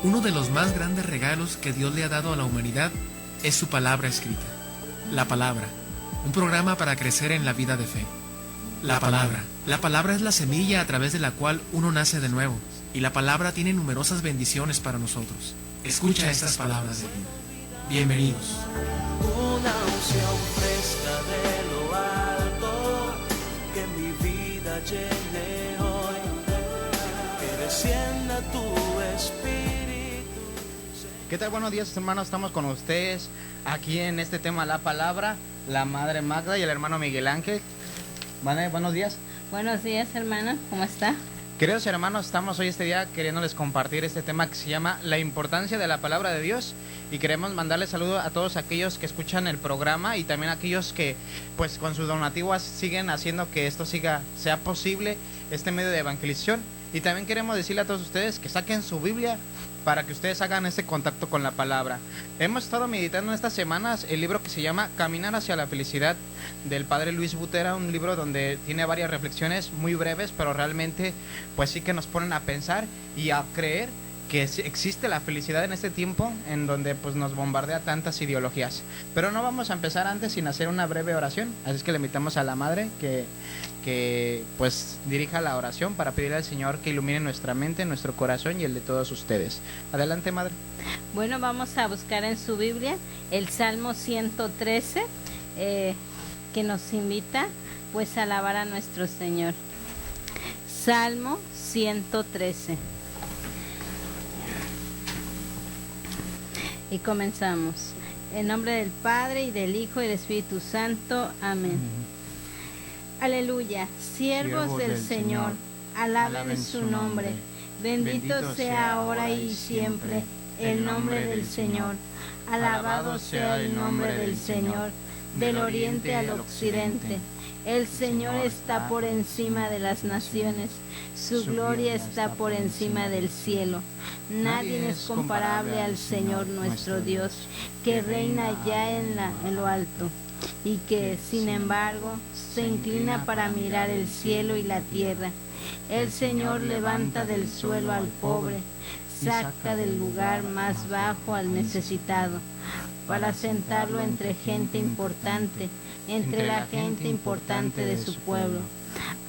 Uno de los más grandes regalos que Dios le ha dado a la humanidad es su palabra escrita. La palabra, un programa para crecer en la vida de fe. La palabra. La palabra es la semilla a través de la cual uno nace de nuevo, y la palabra tiene numerosas bendiciones para nosotros. Escucha estas palabras de vida. Bienvenidos. Una unción fresca de lo alto, que mi vida llene hoy, que descienda tu espíritu. ¿Qué tal? Buenos días, hermanos. Estamos con ustedes aquí en este tema, la palabra, la Madre Magda y el hermano Miguel Ángel. Vale, buenos días. Buenos días, hermano. ¿Cómo está? Queridos hermanos, estamos hoy este día queriéndoles compartir este tema que se llama la importancia de la palabra de Dios, y queremos mandarles saludos a todos aquellos que escuchan el programa y también a aquellos que pues con sus donativos siguen haciendo que esto sea posible, este medio de evangelización. Y también queremos decirle a todos ustedes que saquen su Biblia para que ustedes hagan ese contacto con la palabra. Hemos estado meditando en estas semanas el libro que se llama Caminar hacia la felicidad, del padre Luis Butera, un libro donde tiene varias reflexiones muy breves, pero realmente pues sí que nos ponen a pensar y a creer que existe la felicidad en este tiempo en donde pues nos bombardea tantas ideologías. Pero no vamos a empezar antes sin hacer una breve oración, así es que le invitamos a la Madre que pues dirija la oración para pedirle al Señor que ilumine nuestra mente, nuestro corazón y el de todos ustedes. Adelante, Madre. Bueno, vamos a buscar en su Biblia el Salmo 113, que nos invita pues a alabar a nuestro Señor. Salmo 113. Y comenzamos. En nombre del Padre, y del Hijo, y del Espíritu Santo. Amén. Aleluya. Siervos del Señor, alaben su nombre. Bendito sea ahora y siempre el nombre del Señor. Alabado sea el nombre del Señor, del oriente al occidente. El Señor está por encima de las naciones, su gloria está por encima del cielo. Nadie es comparable al Señor nuestro Dios, que reina ya en lo alto, y que, sin embargo, se inclina para mirar el cielo y la tierra. El Señor levanta del suelo al pobre, saca del lugar más bajo al necesitado, para sentarlo entre gente importante, entre la gente importante de su pueblo.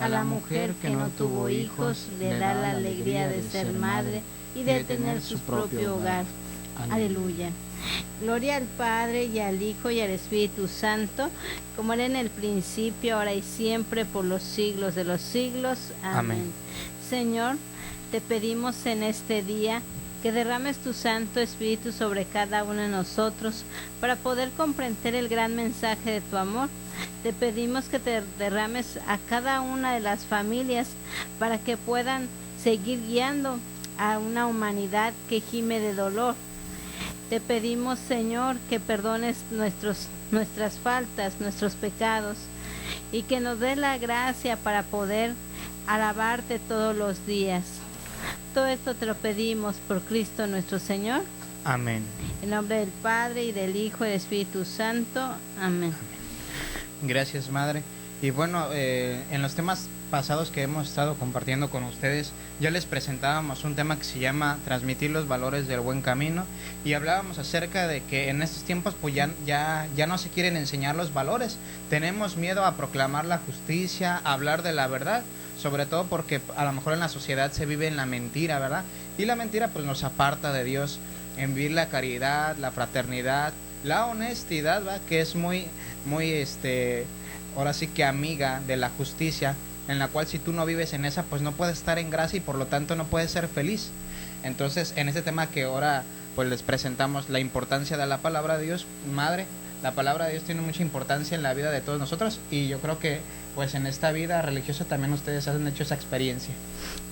A la mujer que no tuvo hijos le da la alegría de ser madre y de tener su propio hogar. Aleluya. Gloria al Padre, y al Hijo, y al Espíritu Santo, como era en el principio, ahora y siempre, por los siglos de los siglos. Amén. Señor, te pedimos en este día que derrames tu Santo Espíritu sobre cada uno de nosotros para poder comprender el gran mensaje de tu amor. Te pedimos que te derrames a cada una de las familias para que puedan seguir guiando a una humanidad que gime de dolor. Te pedimos, Señor, que perdones nuestras faltas, nuestros pecados, y que nos dé la gracia para poder alabarte todos los días. Todo esto te lo pedimos por Cristo nuestro Señor. Amén. En nombre del Padre, y del Hijo, y del Espíritu Santo. Amén. Gracias, Madre. Y bueno, en los temas pasados que hemos estado compartiendo con ustedes, ya les presentábamos un tema que se llama transmitir los valores del buen camino, y hablábamos acerca de que en estos tiempos pues ya no se quieren enseñar los valores. Tenemos miedo a proclamar la justicia, a hablar de la verdad, sobre todo porque a lo mejor en la sociedad se vive en la mentira, ¿verdad? Y la mentira pues nos aparta de Dios. En vivir la caridad, la fraternidad, la honestidad, ¿verdad? Que es muy ahora sí que amiga de la justicia, en la cual si tú no vives en esa, pues no puedes estar en gracia y por lo tanto no puedes ser feliz. Entonces, en este tema que ahora pues les presentamos, la importancia de la palabra de Dios, Madre, la palabra de Dios tiene mucha importancia en la vida de todos nosotros, y yo creo que pues en esta vida religiosa también ustedes han hecho esa experiencia.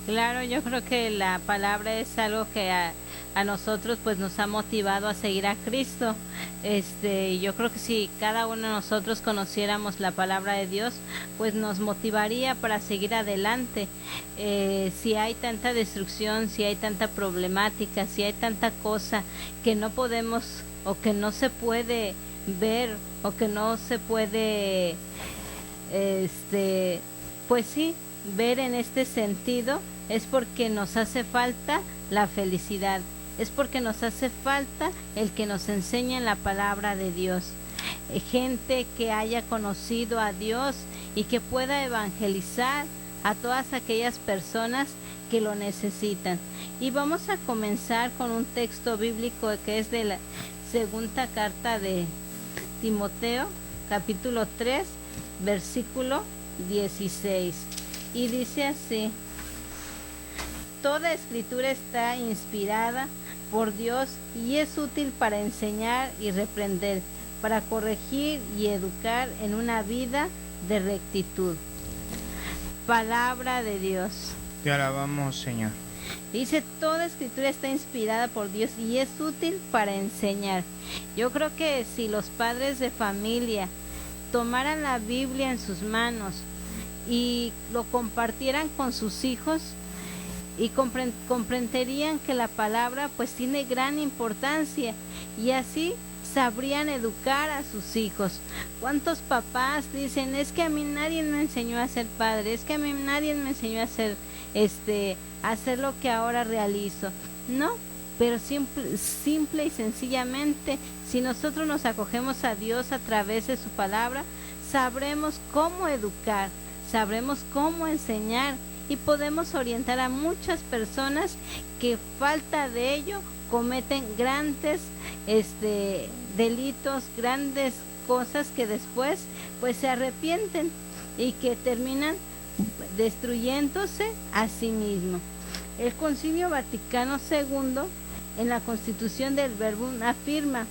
Claro, yo creo que la palabra es algo que a nosotros pues nos ha motivado a seguir a Cristo. Yo creo que si cada uno de nosotros conociéramos la palabra de Dios, pues nos motivaría para seguir adelante. Si hay tanta destrucción, si hay tanta problemática, si hay tanta cosa que no podemos o que no se puede ver o que no se puede pues sí, ver en este sentido, es porque nos hace falta la felicidad. es porque nos hace falta el que nos enseñe la palabra de Dios. Gente que haya conocido a Dios y que pueda evangelizar a todas aquellas personas que lo necesitan. Y vamos a comenzar con un texto bíblico que es de la segunda carta de Timoteo, capítulo 3, versículo 16. Y dice así: toda escritura está inspirada por Dios y es útil para enseñar y reprender, para corregir y educar en una vida de rectitud. Palabra de Dios. Te alabamos, Señor. Dice, toda escritura está inspirada por Dios y es útil para enseñar. Yo creo que si los padres de familia tomaran la Biblia en sus manos y lo compartieran con sus hijos, y comprenderían que la palabra pues tiene gran importancia, y así sabrían educar a sus hijos. ¿Cuántos papás dicen, es que a mí nadie me enseñó a ser padre, es que a mí nadie me enseñó a hacer lo que ahora realizo? No, pero simple y sencillamente, si nosotros nos acogemos a Dios a través de su palabra, sabremos cómo educar, sabremos cómo enseñar, y podemos orientar a muchas personas que falta de ello cometen grandes delitos, grandes cosas que después pues se arrepienten y que terminan destruyéndose a sí mismos. El Concilio Vaticano II, en la Constitución del Verbum, afirma: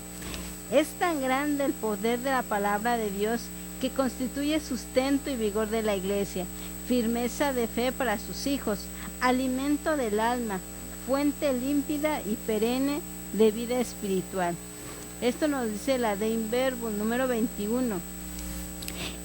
es tan grande el poder de la palabra de Dios que constituye sustento y vigor de la Iglesia, firmeza de fe para sus hijos, alimento del alma, fuente límpida y perenne de vida espiritual. Esto nos dice la Dein Verbum número 21.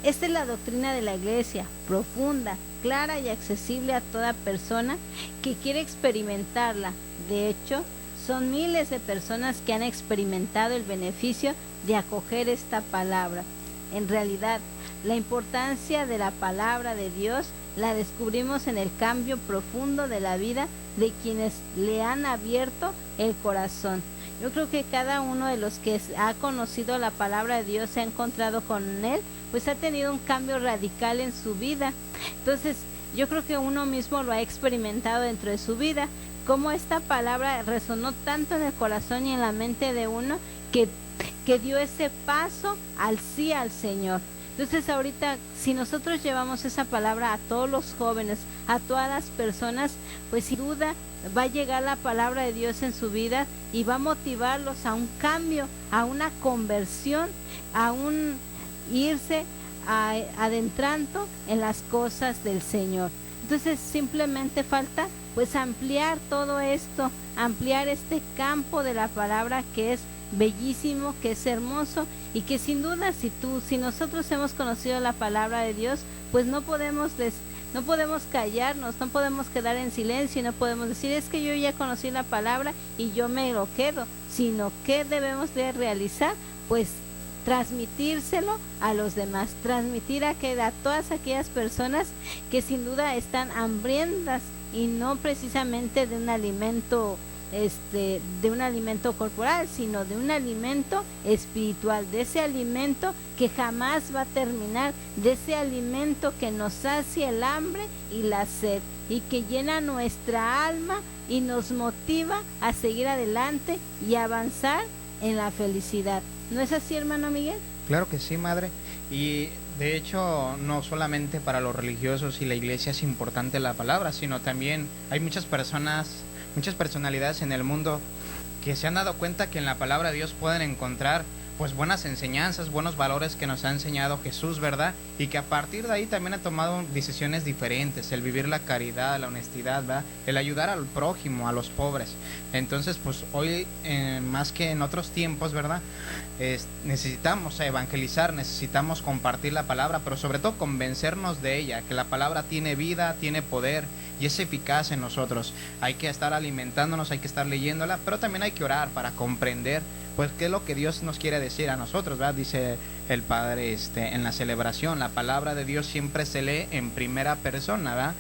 Esta es la doctrina de la Iglesia, profunda, clara y accesible a toda persona que quiere experimentarla. De hecho, son miles de personas que han experimentado el beneficio de acoger esta palabra. En realidad, la importancia de la palabra de Dios la descubrimos en el cambio profundo de la vida de quienes le han abierto el corazón. Yo creo que cada uno de los que ha conocido la palabra de Dios, se ha encontrado con Él, pues ha tenido un cambio radical en su vida. Entonces, yo creo que uno mismo lo ha experimentado dentro de su vida, cómo esta palabra resonó tanto en el corazón y en la mente de uno que dio ese paso al sí al Señor. Entonces ahorita, si nosotros llevamos esa palabra a todos los jóvenes, a todas las personas, pues sin duda va a llegar la palabra de Dios en su vida y va a motivarlos a un cambio, a una conversión, a un irse adentrando en las cosas del Señor. Entonces simplemente falta pues ampliar todo esto, ampliar este campo de la palabra que es bellísimo, que es hermoso, y que sin duda si nosotros hemos conocido la palabra de Dios, pues no podemos callarnos, no podemos quedar en silencio y no podemos decir, es que yo ya conocí la palabra y yo me lo quedo, sino que debemos de realizar, pues transmitírselo a los demás, transmitir a todas aquellas personas que sin duda están hambrientas y no precisamente de un alimento corporal, sino de un alimento espiritual, de ese alimento que jamás va a terminar, de ese alimento que nos sacia el hambre y la sed y que llena nuestra alma y nos motiva a seguir adelante y avanzar en la felicidad. ¿No es así, hermano Miguel? Claro que sí, madre. Y de hecho, no solamente para los religiosos y la iglesia es importante la palabra, sino también hay muchas personalidades en el mundo que se han dado cuenta que en la palabra de Dios pueden encontrar pues buenas enseñanzas, buenos valores que nos ha enseñado Jesús, ¿verdad? Y que a partir de ahí también ha tomado decisiones diferentes, el vivir la caridad, la honestidad, ¿verdad? El ayudar al prójimo, a los pobres. Entonces, pues hoy, más que en otros tiempos, ¿verdad? Necesitamos evangelizar, necesitamos compartir la palabra, pero sobre todo convencernos de ella, que la palabra tiene vida, tiene poder y es eficaz en nosotros. Hay que estar alimentándonos, hay que estar leyéndola, pero también hay que orar para comprender pues qué es lo que Dios nos quiere decir a nosotros, ¿verdad? Dice el Padre en la celebración, la palabra de Dios siempre se lee en primera persona, ¿verdad?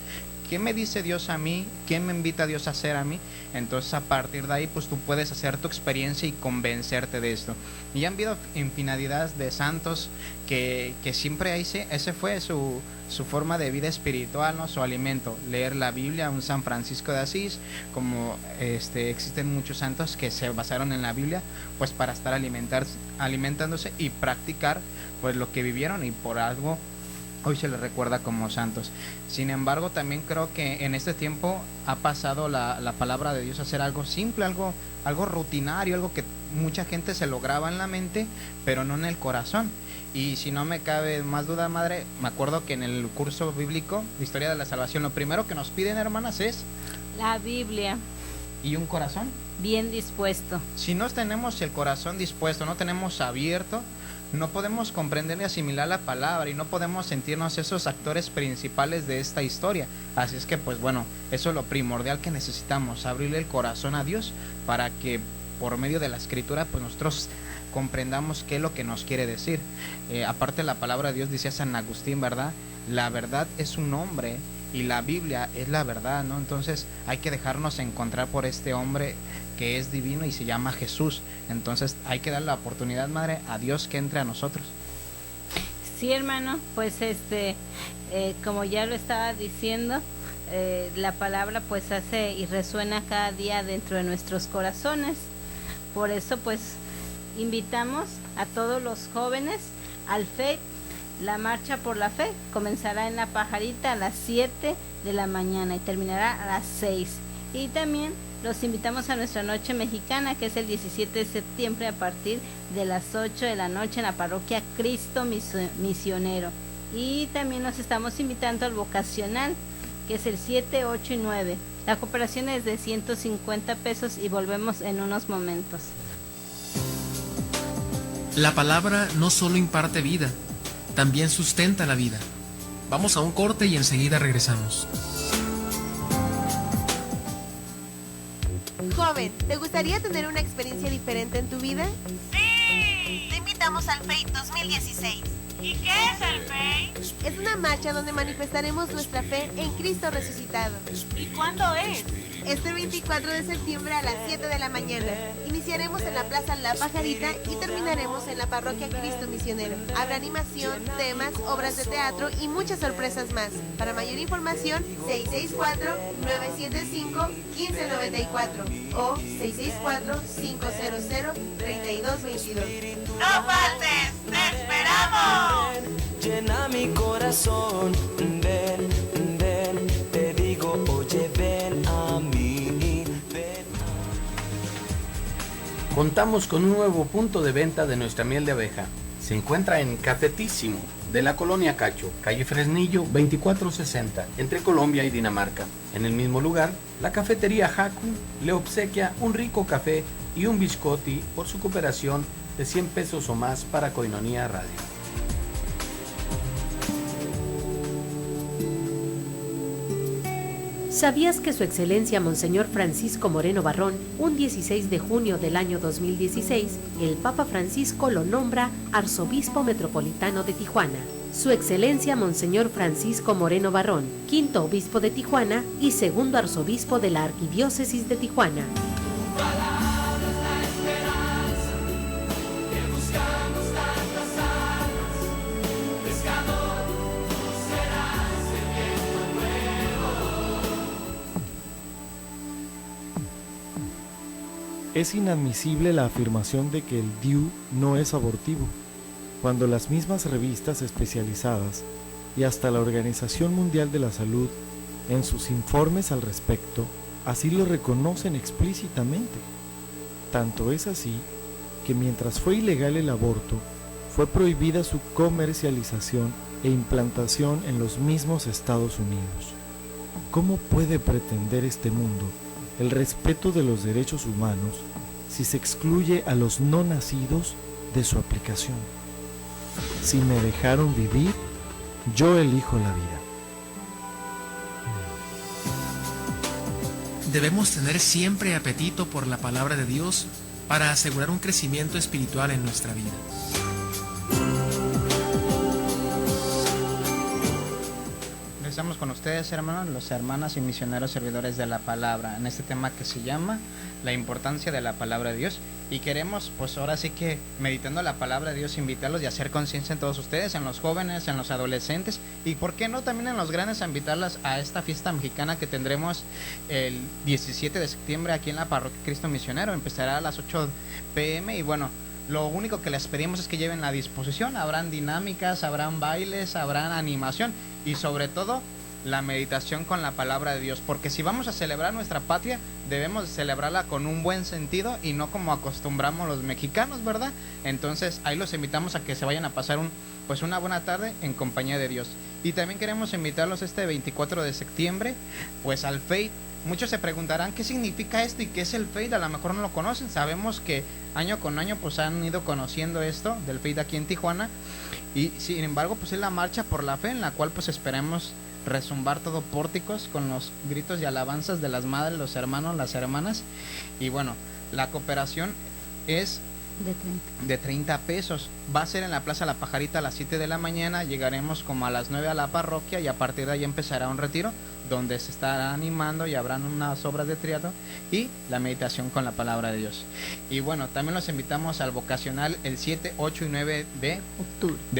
¿qué me dice Dios a mí? ¿Qué me invita Dios a hacer a mí? Entonces a partir de ahí pues tú puedes hacer tu experiencia y convencerte de esto. Y han habido infinidad de santos que siempre ese fue su forma de vida espiritual, ¿no? Su alimento, leer la Biblia. Un San Francisco de Asís, como existen muchos santos que se basaron en la Biblia pues para estar alimentándose y practicar pues lo que vivieron, y por algo hoy se les recuerda como santos. Sin embargo, también creo que en este tiempo ha pasado la palabra de Dios a ser algo simple, algo rutinario, algo que mucha gente se lo graba en la mente, pero no en el corazón. Y si no me cabe más duda, madre, me acuerdo que en el curso bíblico de Historia de la Salvación, lo primero que nos piden, hermanas, es la Biblia. ¿Y un corazón? Bien dispuesto. Si no tenemos el corazón dispuesto, no tenemos abierto, no podemos comprender ni asimilar la palabra, y no podemos sentirnos esos actores principales de esta historia. Así es que pues bueno, eso es lo primordial que necesitamos, abrirle el corazón a Dios para que por medio de la escritura pues nosotros comprendamos qué es lo que nos quiere decir. Aparte, la palabra de Dios, decía San Agustín, ¿verdad? La verdad es un hombre y la Biblia es la verdad, ¿no? Entonces hay que dejarnos encontrar por este hombre que es divino y se llama Jesús. Entonces hay que dar la oportunidad, madre, a Dios que entre a nosotros. Sí, hermano, pues como ya lo estaba diciendo, la palabra pues hace y resuena cada día dentro de nuestros corazones. Por eso pues invitamos a todos los jóvenes al FE. La marcha por la fe comenzará en La Pajarita a las 7 de la mañana y terminará a las 6. Y también los invitamos a nuestra noche mexicana, que es el 17 de septiembre a partir de las 8 de la noche en la parroquia Cristo Misionero. Y también los estamos invitando al vocacional, que es el 7, 8 y 9. La cooperación es de 150 pesos y volvemos en unos momentos. La palabra no solo imparte vida, también sustenta la vida. Vamos a un corte y enseguida regresamos. Joven, ¿te gustaría tener una experiencia diferente en tu vida? ¡Sí! Te invitamos al FEI 2016. ¿Y qué es el FEI? Es una marcha donde manifestaremos nuestra fe en Cristo resucitado. ¿Y cuándo es? Este 24 de septiembre a las 7 de la mañana. Iniciaremos en la Plaza La Pajarita y terminaremos en la Parroquia Cristo Misionero. Habrá animación, temas, obras de teatro y muchas sorpresas más. Para mayor información, 664-975-1594 o 664-500-3222. ¡No faltes! ¡Te esperamos! Llena mi corazón, ven, ven, te digo, oye, ven a mí, ven a mí. Contamos con un nuevo punto de venta de nuestra miel de abeja. Se encuentra en Cafetísimo, de la Colonia Cacho, calle Fresnillo 2460, entre Colombia y Dinamarca. En el mismo lugar, la cafetería Haku le obsequia un rico café y un biscotti por su cooperación de 100 pesos o más para Koinonia Radio. ¿Sabías que Su Excelencia Monseñor Francisco Moreno Barrón, un 16 de junio del año 2016, el Papa Francisco lo nombra Arzobispo Metropolitano de Tijuana? Su Excelencia Monseñor Francisco Moreno Barrón, quinto obispo de Tijuana y segundo arzobispo de la Arquidiócesis de Tijuana. Es inadmisible la afirmación de que el DIU no es abortivo, cuando las mismas revistas especializadas y hasta la Organización Mundial de la Salud, en sus informes al respecto, así lo reconocen explícitamente. Tanto es así que mientras fue ilegal el aborto, fue prohibida su comercialización e implantación en los mismos Estados Unidos. ¿Cómo puede pretender este mundo el respeto de los derechos humanos si se excluye a los no nacidos de su aplicación? Si me dejaron vivir, yo elijo la vida. Debemos tener siempre apetito por la palabra de Dios para asegurar un crecimiento espiritual en nuestra vida. regresamos con ustedes, hermanos, los hermanas y misioneros servidores de la palabra, en este tema que se llama la importancia de la palabra de Dios. Y queremos, pues ahora sí que meditando la palabra de Dios, invitarlos y hacer conciencia en todos ustedes, en los jóvenes, en los adolescentes y por qué no también en los grandes, a invitarlas a esta fiesta mexicana que tendremos el 17 de septiembre aquí en la Parroquia Cristo Misionero. Empezará a las 8 p.m. y bueno, lo único que les pedimos es que lleven la disposición. Habrán dinámicas, habrán bailes, habrán animación y sobre todo la meditación con la palabra de Dios, porque si vamos a celebrar nuestra patria, debemos celebrarla con un buen sentido y no como acostumbramos los mexicanos, ¿verdad? Entonces ahí los invitamos a que se vayan a pasar una buena tarde en compañía de Dios. Y también queremos invitarlos este 24 de septiembre pues al FEID. Muchos se preguntarán qué significa esto y qué es el FEID, a lo mejor no lo conocen. Sabemos que año con año pues han ido conociendo esto del FEID aquí en Tijuana y sin embargo pues es la marcha por la fe en la cual pues esperemos rezumbar todo pórticos con los gritos y alabanzas de las madres, los hermanos, las hermanas. Y bueno, la cooperación es de 30 pesos. Va a ser en la Plaza La Pajarita a las 7 de la mañana. Llegaremos como a las 9 a la parroquia y a partir de ahí empezará un retiro donde se estará animando y habrán unas obras de teatro y la meditación con la palabra de Dios. Y bueno, también los invitamos al vocacional el 7, 8 y 9 de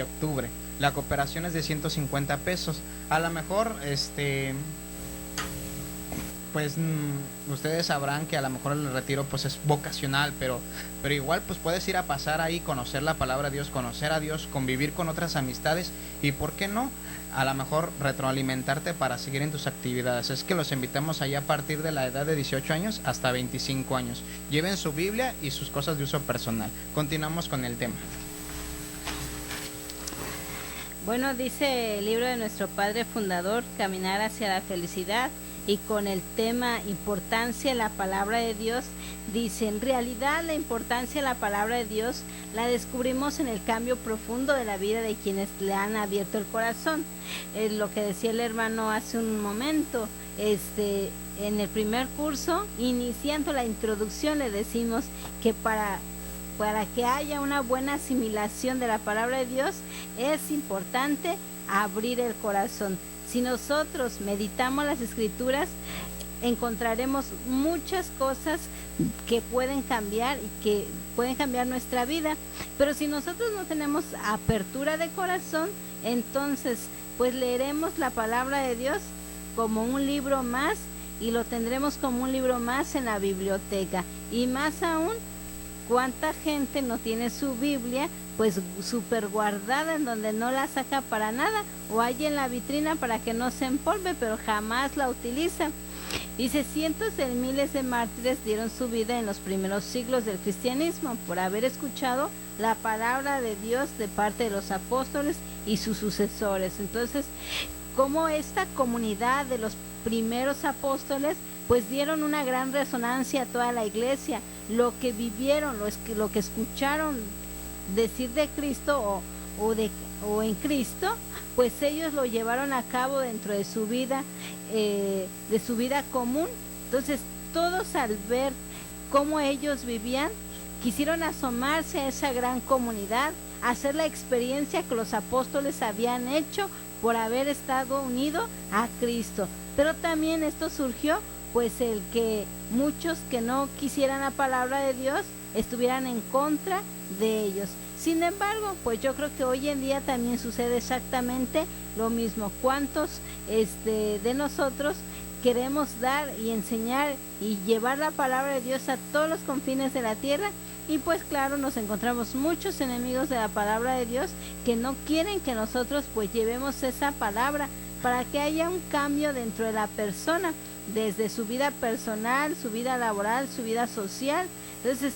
octubre. La cooperación es de 150 pesos. A lo mejor, pues ustedes sabrán que a lo mejor el retiro pues es vocacional, pero igual pues puedes ir a pasar ahí, conocer la palabra de Dios, conocer a Dios, convivir con otras amistades y por qué no, a lo mejor retroalimentarte para seguir en tus actividades. Es que los invitamos allá a partir de la edad de 18 años hasta 25 años. Lleven su Biblia y sus cosas de uso personal. Continuamos con el tema. Bueno, dice el libro de nuestro Padre Fundador, Caminar hacia la Felicidad, y con el tema Importancia de la Palabra de Dios, dice, en realidad la importancia de la Palabra de Dios la descubrimos en el cambio profundo de la vida de quienes le han abierto el corazón. Es lo que decía el hermano hace un momento, en el primer curso, iniciando la introducción, le decimos que para que haya una buena asimilación de la palabra de Dios, es importante abrir el corazón. Si nosotros meditamos las Escrituras, encontraremos muchas cosas que pueden cambiar y que pueden cambiar nuestra vida. Pero si nosotros no tenemos apertura de corazón, entonces pues leeremos la palabra de Dios como un libro más y lo tendremos como un libro más en la biblioteca. Y más aún, ¿cuánta gente no tiene su Biblia pues súper guardada en donde no la saca para nada o hay en la vitrina para que no se empolve, pero jamás la utiliza? Dice, cientos de miles de mártires dieron su vida en los primeros siglos del cristianismo por haber escuchado la palabra de Dios de parte de los apóstoles y sus sucesores. Entonces, como esta comunidad de los primeros apóstoles pues dieron una gran resonancia a toda la iglesia, lo que vivieron, lo que escucharon decir de Cristo o en Cristo, pues ellos lo llevaron a cabo dentro de su vida común. Entonces todos al ver cómo ellos vivían, quisieron asomarse a esa gran comunidad, hacer la experiencia que los apóstoles habían hecho por haber estado unidos a Cristo. Pero también esto surgió pues el que muchos que no quisieran la palabra de Dios estuvieran en contra de ellos. Sin embargo, pues yo creo que hoy en día también sucede exactamente lo mismo. ¿Cuántos de nosotros queremos dar y enseñar y llevar la palabra de Dios a todos los confines de la tierra? Y pues claro, nos encontramos muchos enemigos de la palabra de Dios que no quieren que nosotros pues llevemos esa palabra para que haya un cambio dentro de la persona, desde su vida personal, su vida laboral, su vida social. Entonces,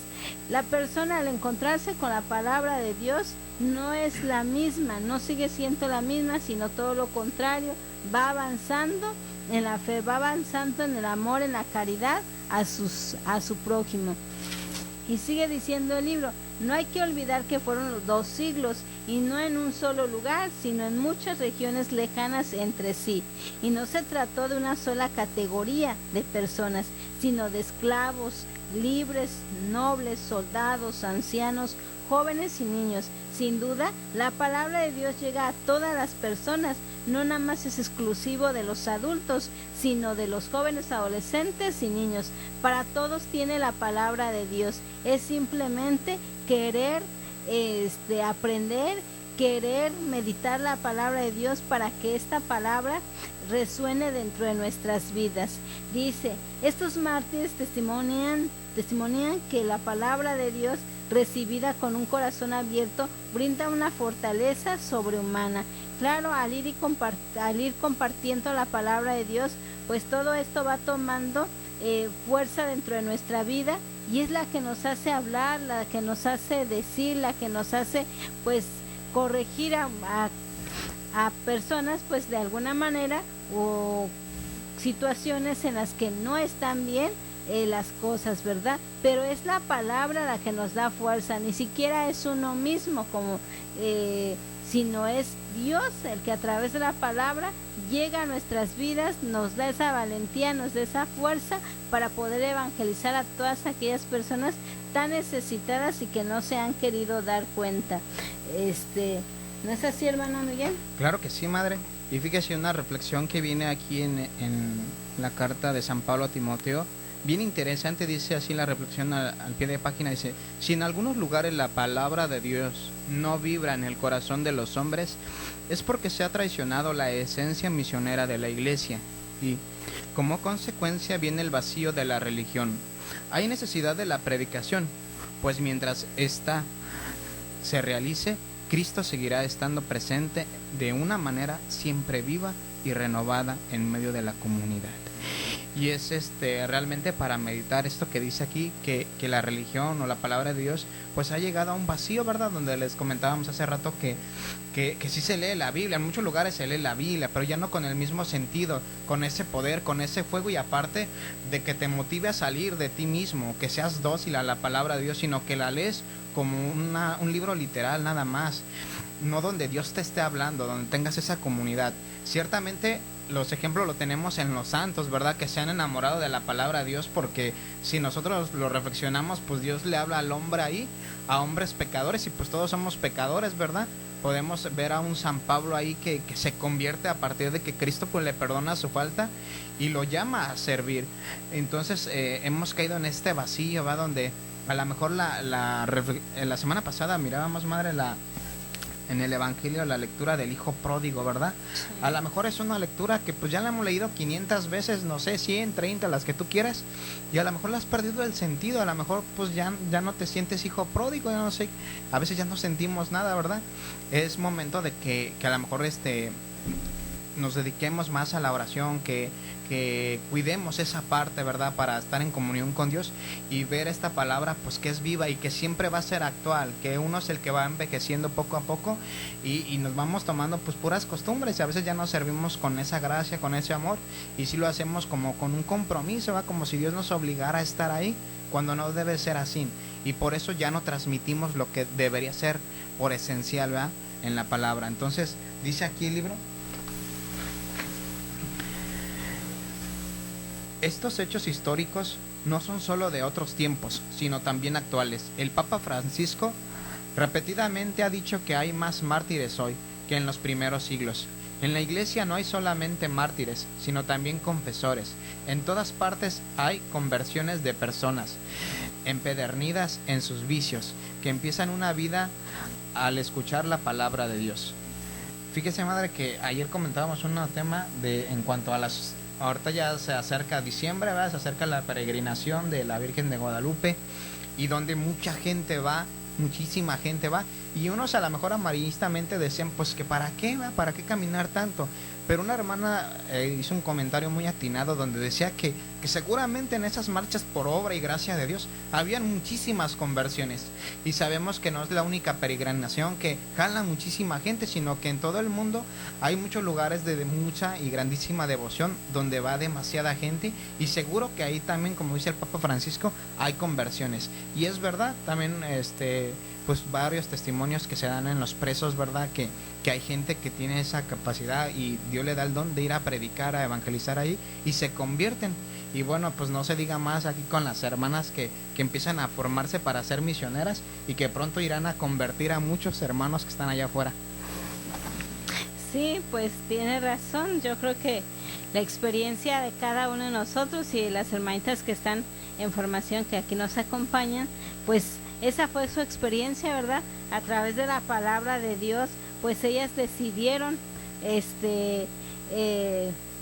la persona al encontrarse con la palabra de Dios no es la misma, no sigue siendo la misma, sino todo lo contrario, va avanzando en la fe, va avanzando en el amor, en la caridad a su prójimo. Y sigue diciendo el libro, no hay que olvidar que fueron 2 siglos y no en un solo lugar, sino en muchas regiones lejanas entre sí. Y no se trató de una sola categoría de personas, sino de esclavos, libres, nobles, soldados, ancianos, jóvenes y niños. Sin duda, la palabra de Dios llega a todas las personas, no nada más es exclusivo de los adultos, sino de los jóvenes, adolescentes y niños. Para todos tiene la palabra de Dios. Es simplemente querer aprender, querer meditar la palabra de Dios para que esta palabra resuene dentro de nuestras vidas. Dice, estos mártires testimonian que la palabra de Dios recibida con un corazón abierto brinda una fortaleza sobrehumana. Claro, al ir compartiendo la palabra de Dios, pues todo esto va tomando fuerza dentro de nuestra vida, y es la que nos hace hablar, la que nos hace decir, la que nos hace pues corregir a personas pues de alguna manera, o situaciones en las que no están bien las cosas, ¿verdad? Pero es la palabra la que nos da fuerza, ni siquiera es uno mismo sino es Dios el que a través de la palabra llega a nuestras vidas, nos da esa valentía, nos da esa fuerza para poder evangelizar a todas aquellas personas tan necesitadas y que no se han querido dar cuenta. ¿No es así, hermano Miguel? Claro que sí, madre. Y fíjese una reflexión que viene aquí en la carta de San Pablo a Timoteo. Bien interesante, dice así la reflexión al pie de página, dice: si en algunos lugares la palabra de Dios no vibra en el corazón de los hombres, es porque se ha traicionado la esencia misionera de la iglesia, y como consecuencia viene el vacío de la religión. Hay necesidad de la predicación, pues mientras ésta se realice, Cristo seguirá estando presente de una manera siempre viva y renovada en medio de la comunidad. Y es realmente para meditar esto que dice aquí, que la religión o la palabra de Dios pues ha llegado a un vacío, ¿verdad? Donde les comentábamos hace rato que sí se lee la Biblia, en muchos lugares se lee la Biblia, pero ya no con el mismo sentido, con ese poder, con ese fuego, y aparte de que te motive a salir de ti mismo, que seas dócil a la palabra de Dios, sino que la lees como un libro literal nada más, no donde Dios te esté hablando, donde tengas esa comunidad. Ciertamente los ejemplos lo tenemos en los santos, ¿verdad? Que se han enamorado de la palabra de Dios, porque si nosotros lo reflexionamos, pues Dios le habla al hombre ahí, a hombres pecadores, y pues todos somos pecadores, ¿verdad? Podemos ver a un San Pablo ahí que se convierte a partir de que Cristo pues le perdona su falta y lo llama a servir. Entonces hemos caído en este vacío, ¿va? Donde a lo mejor la semana pasada mirábamos, madre, en el Evangelio la lectura del Hijo Pródigo, ¿verdad? Sí. A lo mejor es una lectura que pues ya la hemos leído 500 veces, no sé, 100, 30, las que tú quieras, y a lo mejor le has perdido el sentido, a lo mejor pues ya no te sientes hijo pródigo, ya no sé, a veces ya no sentimos nada, ¿verdad? Es momento de que a lo mejor nos dediquemos más a la oración, que cuidemos esa parte, ¿verdad? Para estar en comunión con Dios y ver esta palabra pues que es viva y que siempre va a ser actual, que uno es el que va envejeciendo poco a poco y nos vamos tomando pues puras costumbres, y a veces ya nos servimos con esa gracia, con ese amor, y si lo hacemos como con un compromiso, ¿va? Como si Dios nos obligara a estar ahí, cuando no debe ser así, y por eso ya no transmitimos lo que debería ser por esencial, ¿verdad? En la palabra. Entonces dice aquí el libro: estos hechos históricos no son solo de otros tiempos, sino también actuales. El Papa Francisco repetidamente ha dicho que hay más mártires hoy que en los primeros siglos. En la iglesia no hay solamente mártires, sino también confesores. En todas partes hay conversiones de personas empedernidas en sus vicios, que empiezan una vida al escuchar la palabra de Dios. Fíjese, madre, que ayer comentábamos un tema en cuanto a las... Ahorita ya se acerca diciembre, ¿verdad? Se acerca la peregrinación de la Virgen de Guadalupe, y donde mucha gente va, muchísima gente va, y unos a lo mejor amarillistamente decían pues que para qué va, para qué caminar tanto, pero una hermana hizo un comentario muy atinado donde decía que seguramente en esas marchas por obra y gracia de Dios habían muchísimas conversiones, y sabemos que no es la única peregrinación que jala muchísima gente, sino que en todo el mundo hay muchos lugares de mucha y grandísima devoción donde va demasiada gente, y seguro que ahí también, como dice el Papa Francisco, hay conversiones. Y es verdad, también pues varios testimonios que se dan en los presos, ¿verdad? Que hay gente que tiene esa capacidad y Dios le da el don de ir a predicar, a evangelizar ahí, y se convierten. Y bueno, pues no se diga más aquí con las hermanas que empiezan a formarse para ser misioneras y que pronto irán a convertir a muchos hermanos que están allá afuera. sí, pues tiene razón. Yo creo que la experiencia de cada uno de nosotros y las hermanitas que están en formación, que aquí nos acompañan, pues esa fue su experiencia, ¿verdad? A través de la palabra de Dios, pues ellas decidieron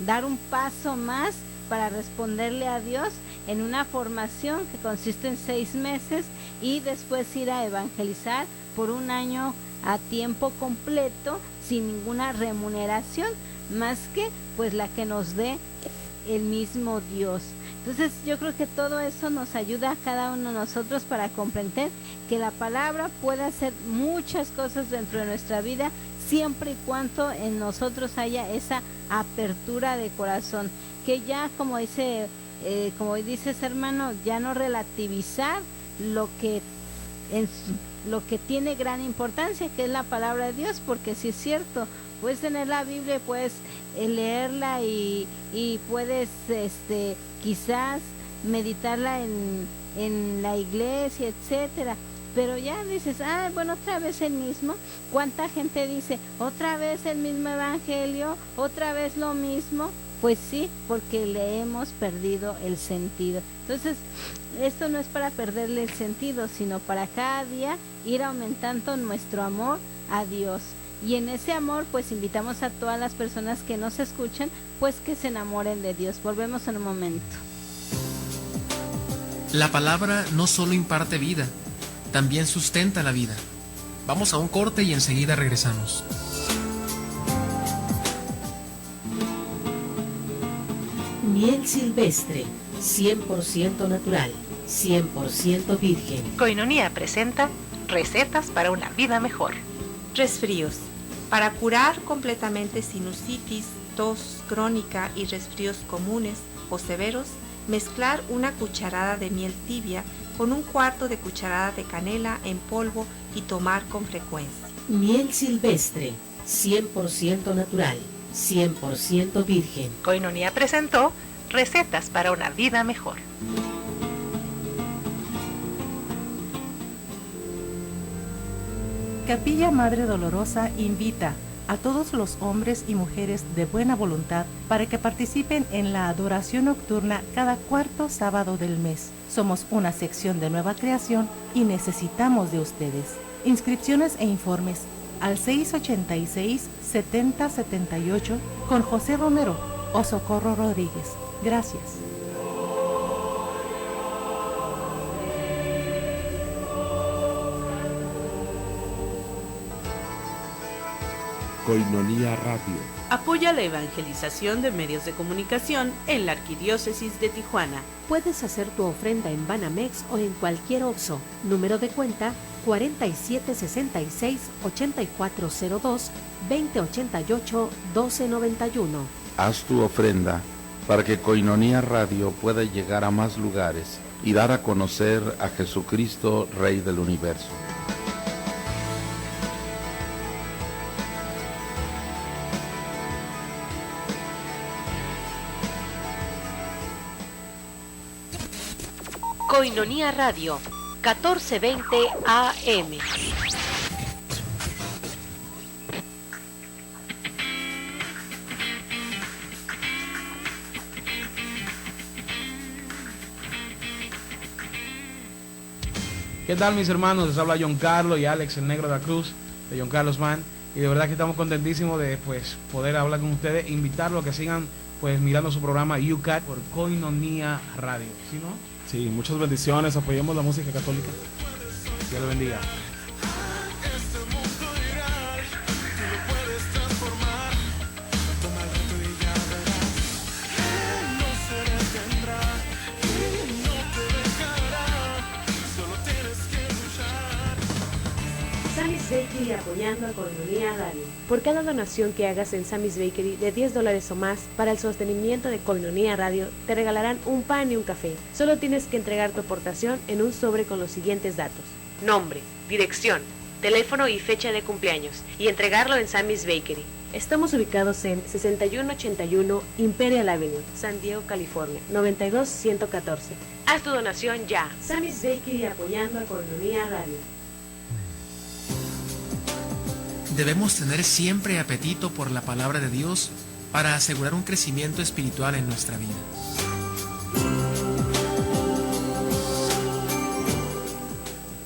dar un paso más para responderle a Dios en una formación que consiste en 6 meses y después ir a evangelizar por 1 año a tiempo completo sin ninguna remuneración, más que pues la que nos dé el mismo Dios. Entonces yo creo que todo eso nos ayuda a cada uno de nosotros para comprender que la palabra puede hacer muchas cosas dentro de nuestra vida, siempre y cuando en nosotros haya esa apertura de corazón, que ya como dices hermano, ya no relativizar lo que tiene gran importancia, que es la palabra de Dios, porque si es cierto, puedes tener la Biblia, puedes leerla y puedes quizás meditarla en la iglesia, etcétera, pero ya dices, bueno, otra vez el mismo. ¿Cuánta gente dice, otra vez el mismo evangelio, otra vez lo mismo? Pues sí, porque le hemos perdido el sentido. Entonces, esto no es para perderle el sentido, sino para cada día ir aumentando nuestro amor a Dios. Y en ese amor, pues invitamos a todas las personas que nos escuchan, pues que se enamoren de Dios. Volvemos en un momento. La palabra no solo imparte vida, también sustenta la vida. Vamos a un corte y enseguida regresamos. Miel silvestre, 100% natural, 100% virgen. Koinonia presenta recetas para una vida mejor. Resfríos. Para curar completamente sinusitis, tos crónica y resfríos comunes o severos, mezclar 1 cucharada de miel tibia con 1/4 de cucharada de canela en polvo y tomar con frecuencia. Miel silvestre, 100% natural, 100% virgen. Koinonia presentó recetas para una vida mejor. Capilla Madre Dolorosa invita a todos los hombres y mujeres de buena voluntad para que participen en la adoración nocturna cada 4º sábado del mes. Somos una sección de nueva creación y necesitamos de ustedes. Inscripciones e informes al 686-7078 con José Romero o Socorro Rodríguez. Gracias. Koinonia Radio. Apoya la evangelización de medios de comunicación en la Arquidiócesis de Tijuana. Puedes hacer tu ofrenda en Banamex o en cualquier OXXO. Número de cuenta 4766-8402-2088-1291. Haz tu ofrenda para que Koinonia Radio pueda llegar a más lugares y dar a conocer a Jesucristo, Rey del Universo. Koinonia Radio, 1420 AM. ¿Qué tal, mis hermanos? Les habla John Carlos y Alex, el Negro de la Cruz, de John Carlos Man. Y de verdad que estamos contentísimos de poder hablar con ustedes e invitarlos a que sigan mirando su programa UCAT por Koinonia Radio. ¿Sí, no? Sí, muchas bendiciones, apoyemos la música católica. Dios le bendiga. Sammy's Bakery apoyando a Koinonia Radio. Por cada donación que hagas en Sammy's Bakery de $10 o más para el sostenimiento de Koinonia Radio, te regalarán un pan y un café. Solo tienes que entregar tu aportación en un sobre con los siguientes datos: nombre, dirección, teléfono y fecha de cumpleaños, y entregarlo en Sammy's Bakery. Estamos ubicados en 6181 Imperial Avenue, San Diego, California, 92114. Haz tu donación ya. Sammy's Bakery apoyando a Koinonia Radio. Debemos tener siempre apetito por la palabra de Dios para asegurar un crecimiento espiritual en nuestra vida.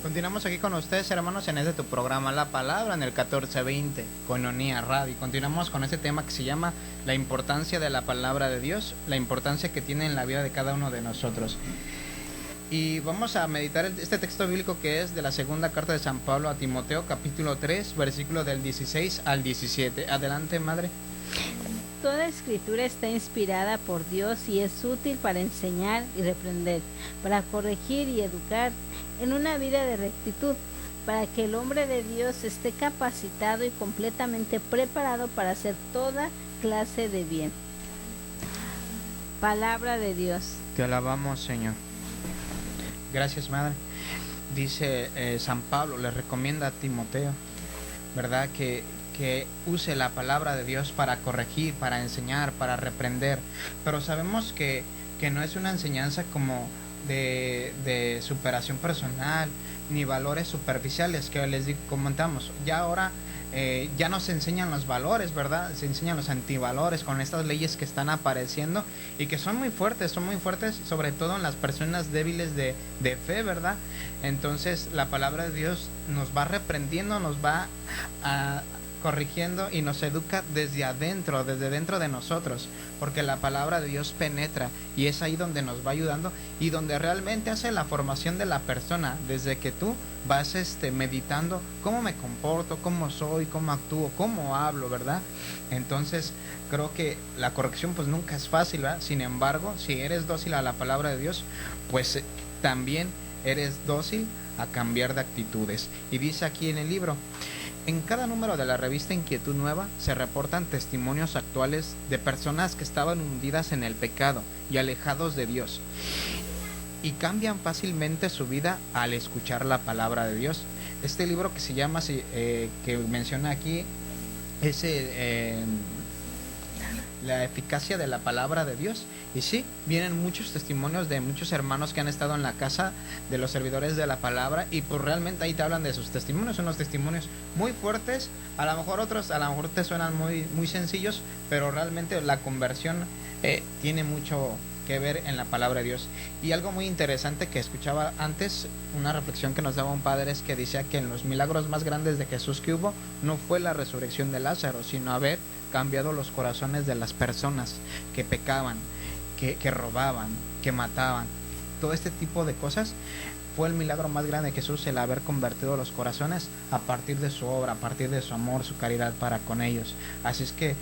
Continuamos aquí con ustedes, hermanos, en tu programa La Palabra, en el 1420, Koinonia Radio. Continuamos con este tema que se llama la importancia de la palabra de Dios, la importancia que tiene en la vida de cada uno de nosotros. Y vamos a meditar este texto bíblico que es de la segunda carta de San Pablo a Timoteo, capítulo 3, versículo del 16 al 17. Adelante, madre. Toda escritura está inspirada por Dios y es útil para enseñar y reprender, para corregir y educar en una vida de rectitud, para que el hombre de Dios esté capacitado y completamente preparado para hacer toda clase de bien. Palabra de Dios. Te alabamos, Señor. Gracias, madre. Dice San Pablo, le recomienda a Timoteo, ¿verdad? Que use la palabra de Dios para corregir, para enseñar, para reprender. Pero sabemos que no es una enseñanza como de superación personal, ni valores superficiales que les comentamos. Ya ahora ya no se enseñan los valores, ¿verdad? Se enseñan los antivalores con estas leyes que están apareciendo y que son muy fuertes, sobre todo en las personas débiles de fe, ¿verdad? Entonces la palabra de Dios nos va reprendiendo, nos va corrigiendo y nos educa desde dentro de nosotros, porque la palabra de Dios penetra y es ahí donde nos va ayudando y donde realmente hace la formación de la persona, desde que tú vas meditando cómo me comporto, cómo soy, cómo actúo, cómo hablo, ¿verdad? Entonces creo que la corrección pues nunca es fácil, ¿verdad? Sin embargo, si eres dócil a la palabra de Dios, pues también eres dócil a cambiar de actitudes. Y dice aquí en el libro: en cada número de la revista Inquietud Nueva se reportan testimonios actuales de personas que estaban hundidas en el pecado y alejados de Dios, y cambian fácilmente su vida al escuchar la palabra de Dios. Este libro que se llama, que menciona aquí, es la eficacia de la palabra de Dios. Y sí, vienen muchos testimonios de muchos hermanos que han estado en la casa de los servidores de la palabra y pues realmente ahí te hablan de sus testimonios. Son unos testimonios muy fuertes, a lo mejor otros a lo mejor te suenan muy, muy sencillos, pero realmente la conversión tiene mucho que ver en la palabra de Dios. Y algo muy interesante que escuchaba antes, una reflexión que nos daba un padre, es que decía que en los milagros más grandes de Jesús que hubo no fue la resurrección de Lázaro, sino haber cambiado los corazones de las personas que pecaban, que robaban, que mataban. Todo este tipo de cosas fue el milagro más grande de Jesús, el haber convertido los corazones a partir de su obra, a partir de su amor, su caridad para con ellos. Así es que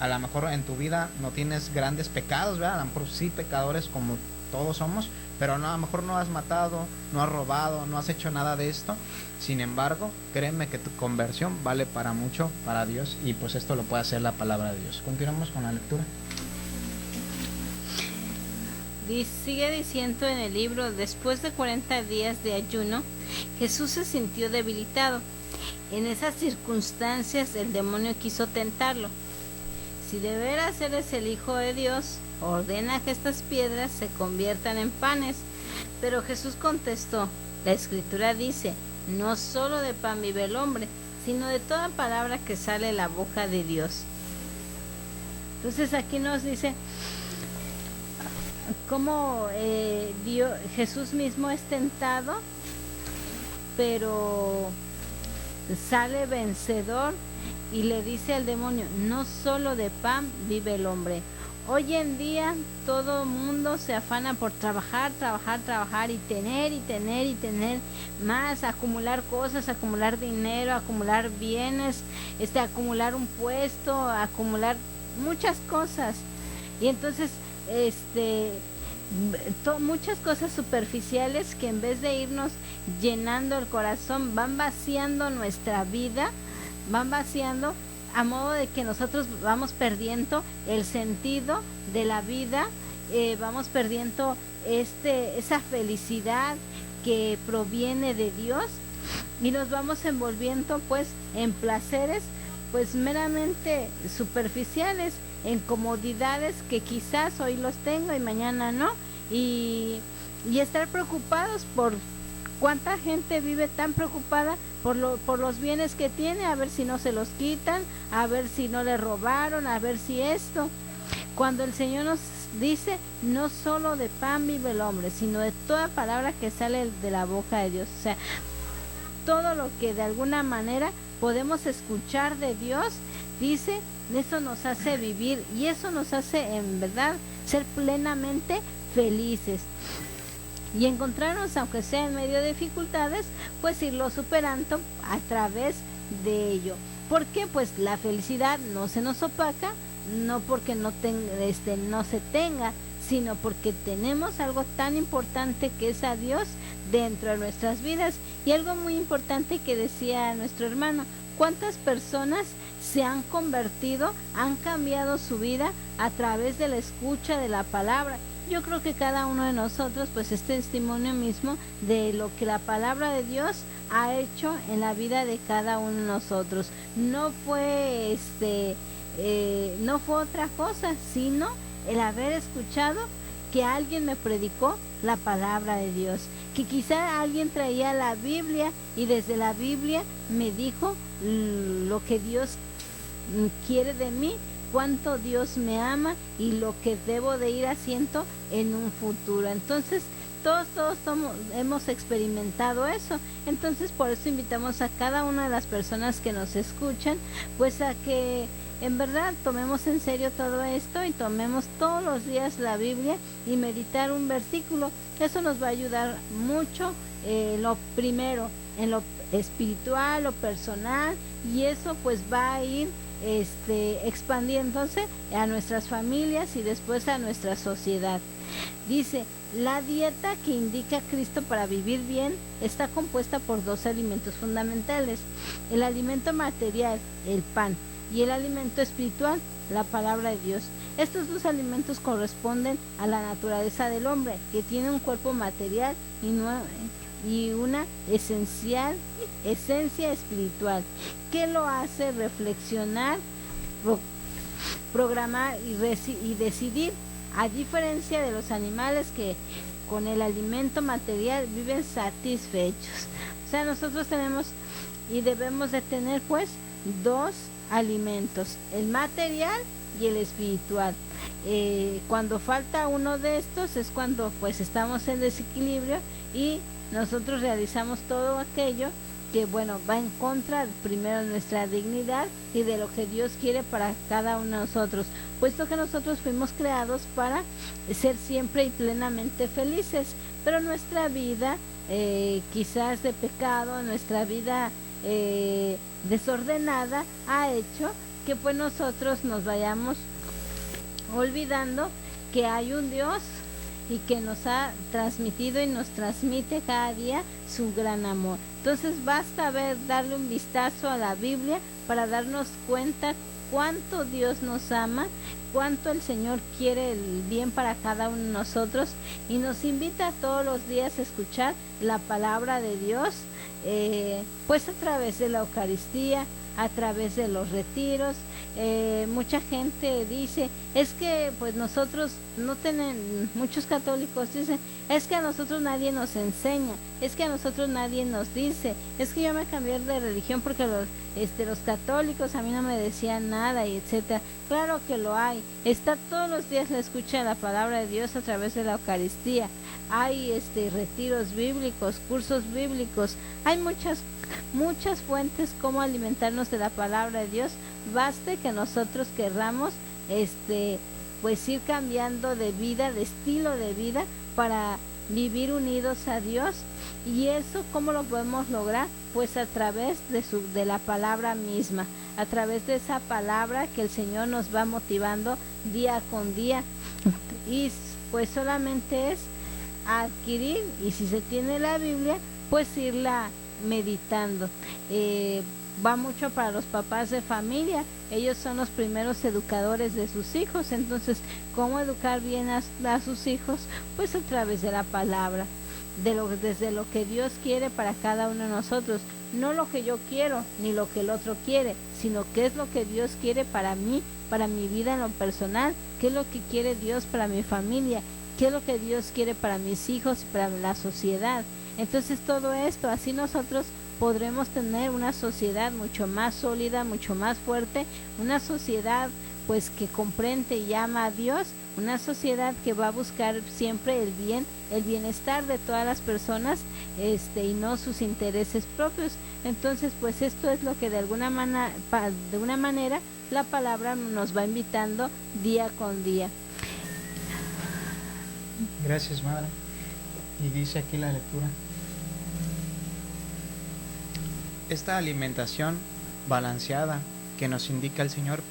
a lo mejor en tu vida no tienes grandes pecados, ¿verdad? A lo mejor sí pecadores como todos somos, pero no, a lo mejor no has matado, no has robado, no has hecho nada de esto. Sin embargo, créeme que tu conversión vale para mucho para Dios y pues esto lo puede hacer la palabra de Dios. Continuamos con la lectura. Sigue diciendo en el libro: después de 40 días de ayuno, Jesús se sintió debilitado. En esas circunstancias el demonio quiso tentarlo. Si de veras eres el Hijo de Dios, ordena que estas piedras se conviertan en panes. Pero Jesús contestó: la Escritura dice, no solo de pan vive el hombre, sino de toda palabra que sale de la boca de Dios. Entonces aquí nos dice cómo Jesús mismo es tentado, pero sale vencedor y le dice al demonio: no solo de pan vive el hombre. Hoy en día todo el mundo se afana por trabajar y tener más, acumular cosas, acumular dinero, acumular bienes, acumular un puesto, acumular muchas cosas. Y entonces muchas cosas superficiales que en vez de irnos llenando el corazón van vaciando nuestra vida, van vaciando a modo de que nosotros vamos perdiendo el sentido de la vida, vamos perdiendo esa felicidad que proviene de Dios y nos vamos envolviendo pues en placeres pues meramente superficiales, en comodidades que quizás hoy los tengo y mañana no, y estar preocupados por ¿Cuánta gente vive tan preocupada por los bienes que tiene? A ver si no se los quitan, a ver si no le robaron, a ver si esto. Cuando el Señor nos dice, no solo de pan vive el hombre, sino de toda palabra que sale de la boca de Dios. O sea, todo lo que de alguna manera podemos escuchar de Dios, dice, eso nos hace vivir y eso nos hace en verdad ser plenamente felices. Y encontrarnos, aunque sea en medio de dificultades, pues irlo superando a través de ello. ¿Por qué? Pues la felicidad no se nos opaca, no porque no se tenga, sino porque tenemos algo tan importante que es a Dios dentro de nuestras vidas. Y algo muy importante que decía nuestro hermano, ¿cuántas personas se han convertido, han cambiado su vida a través de la escucha de la palabra? Yo creo que cada uno de nosotros pues es testimonio mismo de lo que la palabra de Dios ha hecho en la vida de cada uno de nosotros. No fue no fue otra cosa, sino el haber escuchado que alguien me predicó la palabra de Dios, que quizá alguien traía la Biblia y desde la Biblia me dijo lo que Dios quiere de mí, cuánto Dios me ama y lo que debo de ir haciendo en un futuro. Entonces todos hemos experimentado eso. Entonces por eso invitamos a cada una de las personas que nos escuchan pues a que en verdad tomemos en serio todo esto y tomemos todos los días la Biblia y meditar un versículo. Eso nos va a ayudar mucho, lo primero en lo espiritual, lo personal, y eso pues va a ir expandiéndose a nuestras familias y después a nuestra sociedad. Dice, la dieta que indica Cristo para vivir bien está compuesta por dos alimentos fundamentales: el alimento material, el pan, y el alimento espiritual, la palabra de Dios. Estos dos alimentos corresponden a la naturaleza del hombre, que tiene un cuerpo material y una esencia espiritual, que lo hace reflexionar, programar y decidir, a diferencia de los animales que con el alimento material viven satisfechos. O sea, nosotros tenemos y debemos de tener pues dos alimentos, el material y el espiritual. Cuando falta uno de estos es cuando pues estamos en desequilibrio y nosotros realizamos todo aquello que bueno va en contra primero de nuestra dignidad y de lo que Dios quiere para cada uno de nosotros, puesto que nosotros fuimos creados para ser siempre y plenamente felices, pero nuestra vida quizás de pecado, nuestra vida desordenada ha hecho que pues nosotros nos vayamos olvidando que hay un Dios y que nos ha transmitido y nos transmite cada día su gran amor. Entonces basta darle un vistazo a la Biblia para darnos cuenta cuánto Dios nos ama, cuánto el Señor quiere el bien para cada uno de nosotros y nos invita todos los días a escuchar la palabra de Dios, pues a través de la Eucaristía, a través de los retiros. Mucha gente dice, es que pues nosotros no tenemos, muchos católicos dicen, es que a nosotros nadie nos enseña, es que a nosotros nadie nos dice, es que yo me cambié de religión porque los católicos a mí no me decían nada y etcétera. Claro que lo hay, está todos los días la escucha de la palabra de Dios a través de la Eucaristía, hay retiros bíblicos, cursos bíblicos, hay muchas fuentes como alimentarnos de la palabra de Dios. Baste que nosotros querramos pues ir cambiando de vida, de estilo de vida para vivir unidos a Dios. Y eso ¿cómo lo podemos lograr? Pues a través de la palabra misma, a través de esa palabra que el Señor nos va motivando día con día, y pues solamente es adquirir, y si se tiene la Biblia pues irla meditando. Va mucho para los papás de familia, ellos son los primeros educadores de sus hijos. Entonces, ¿cómo educar bien a sus hijos? Pues a través de la palabra, desde lo que Dios quiere para cada uno de nosotros, no lo que yo quiero ni lo que el otro quiere, sino qué es lo que Dios quiere para mí, para mi vida en lo personal, qué es lo que quiere Dios para mi familia, qué es lo que Dios quiere para mis hijos y para la sociedad. Entonces todo esto, así nosotros podremos tener una sociedad mucho más sólida, mucho más fuerte, una sociedad pues que comprende y ama a Dios, una sociedad que va a buscar siempre el bien, el bienestar de todas las personas, y no sus intereses propios. Entonces pues esto es lo que de alguna manera la palabra nos va invitando día con día. Gracias, madre. Y dice aquí la lectura: esta alimentación balanceada que nos indica el Señor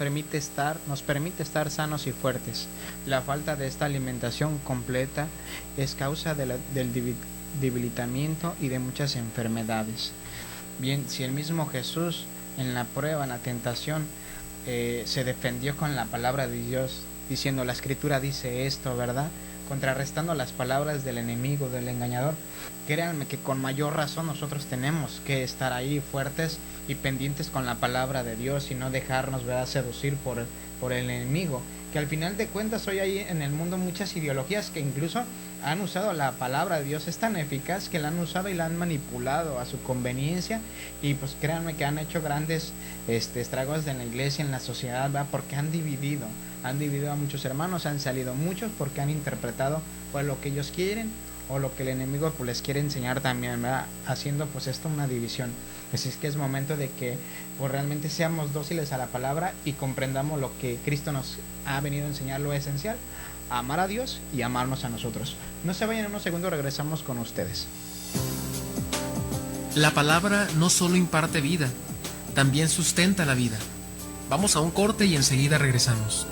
nos permite estar sanos y fuertes. La falta de esta alimentación completa es causa del debilitamiento y de muchas enfermedades. Bien, si el mismo Jesús en la prueba, en la tentación, se defendió con la palabra de Dios, diciendo: la Escritura dice esto, ¿verdad?, contrarrestando las palabras del enemigo, del engañador, créanme que con mayor razón nosotros tenemos que estar ahí fuertes y pendientes con la palabra de Dios y no dejarnos, ¿verdad?, seducir por el enemigo, que al final de cuentas hoy hay en el mundo muchas ideologías que incluso han usado la palabra de Dios, es tan eficaz que la han usado y la han manipulado a su conveniencia, y pues créanme que han hecho grandes estragos en la iglesia, en la sociedad, ¿verdad?, porque han dividido a muchos hermanos, han salido muchos porque han interpretado pues lo que ellos quieren o lo que el enemigo pues les quiere enseñar también, ¿verdad?, haciendo pues esto una división. Así es que es momento de que pues realmente seamos dóciles a la palabra y comprendamos lo que Cristo nos ha venido a enseñar, lo esencial: amar a Dios y amarnos a nosotros. No se vayan, en unos segundos regresamos con ustedes. La palabra no solo imparte vida, también sustenta la vida. Vamos a un corte y enseguida regresamos.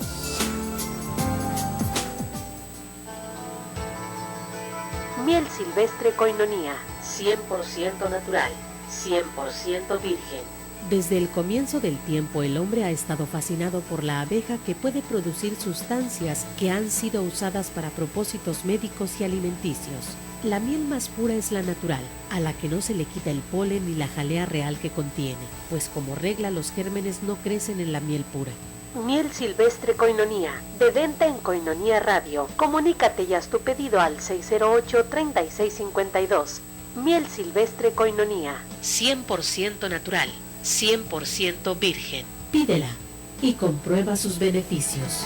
Miel silvestre Koinonia, 100% natural, 100% virgen. Desde el comienzo del tiempo, el hombre ha estado fascinado por la abeja, que puede producir sustancias que han sido usadas para propósitos médicos y alimenticios. La miel más pura es la natural, a la que no se le quita el polen ni la jalea real que contiene, pues como regla los gérmenes no crecen en la miel pura. Miel silvestre Koinonia, de venta en Koinonia Radio. Comunícate y haz tu pedido al 608-3652. Miel silvestre Koinonia, 100% natural, 100% virgen. Pídela y comprueba sus beneficios.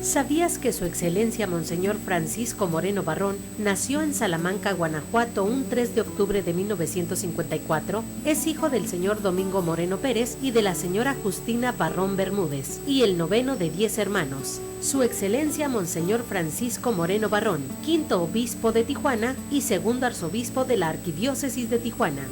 ¿Sabías que Su Excelencia Monseñor Francisco Moreno Barrón nació en Salamanca, Guanajuato, un 3 de octubre de 1954? Es hijo del señor Domingo Moreno Pérez y de la señora Justina Barrón Bermúdez, y el noveno de 10 hermanos. Su Excelencia Monseñor Francisco Moreno Barrón, quinto obispo de Tijuana y segundo arzobispo de la Arquidiócesis de Tijuana.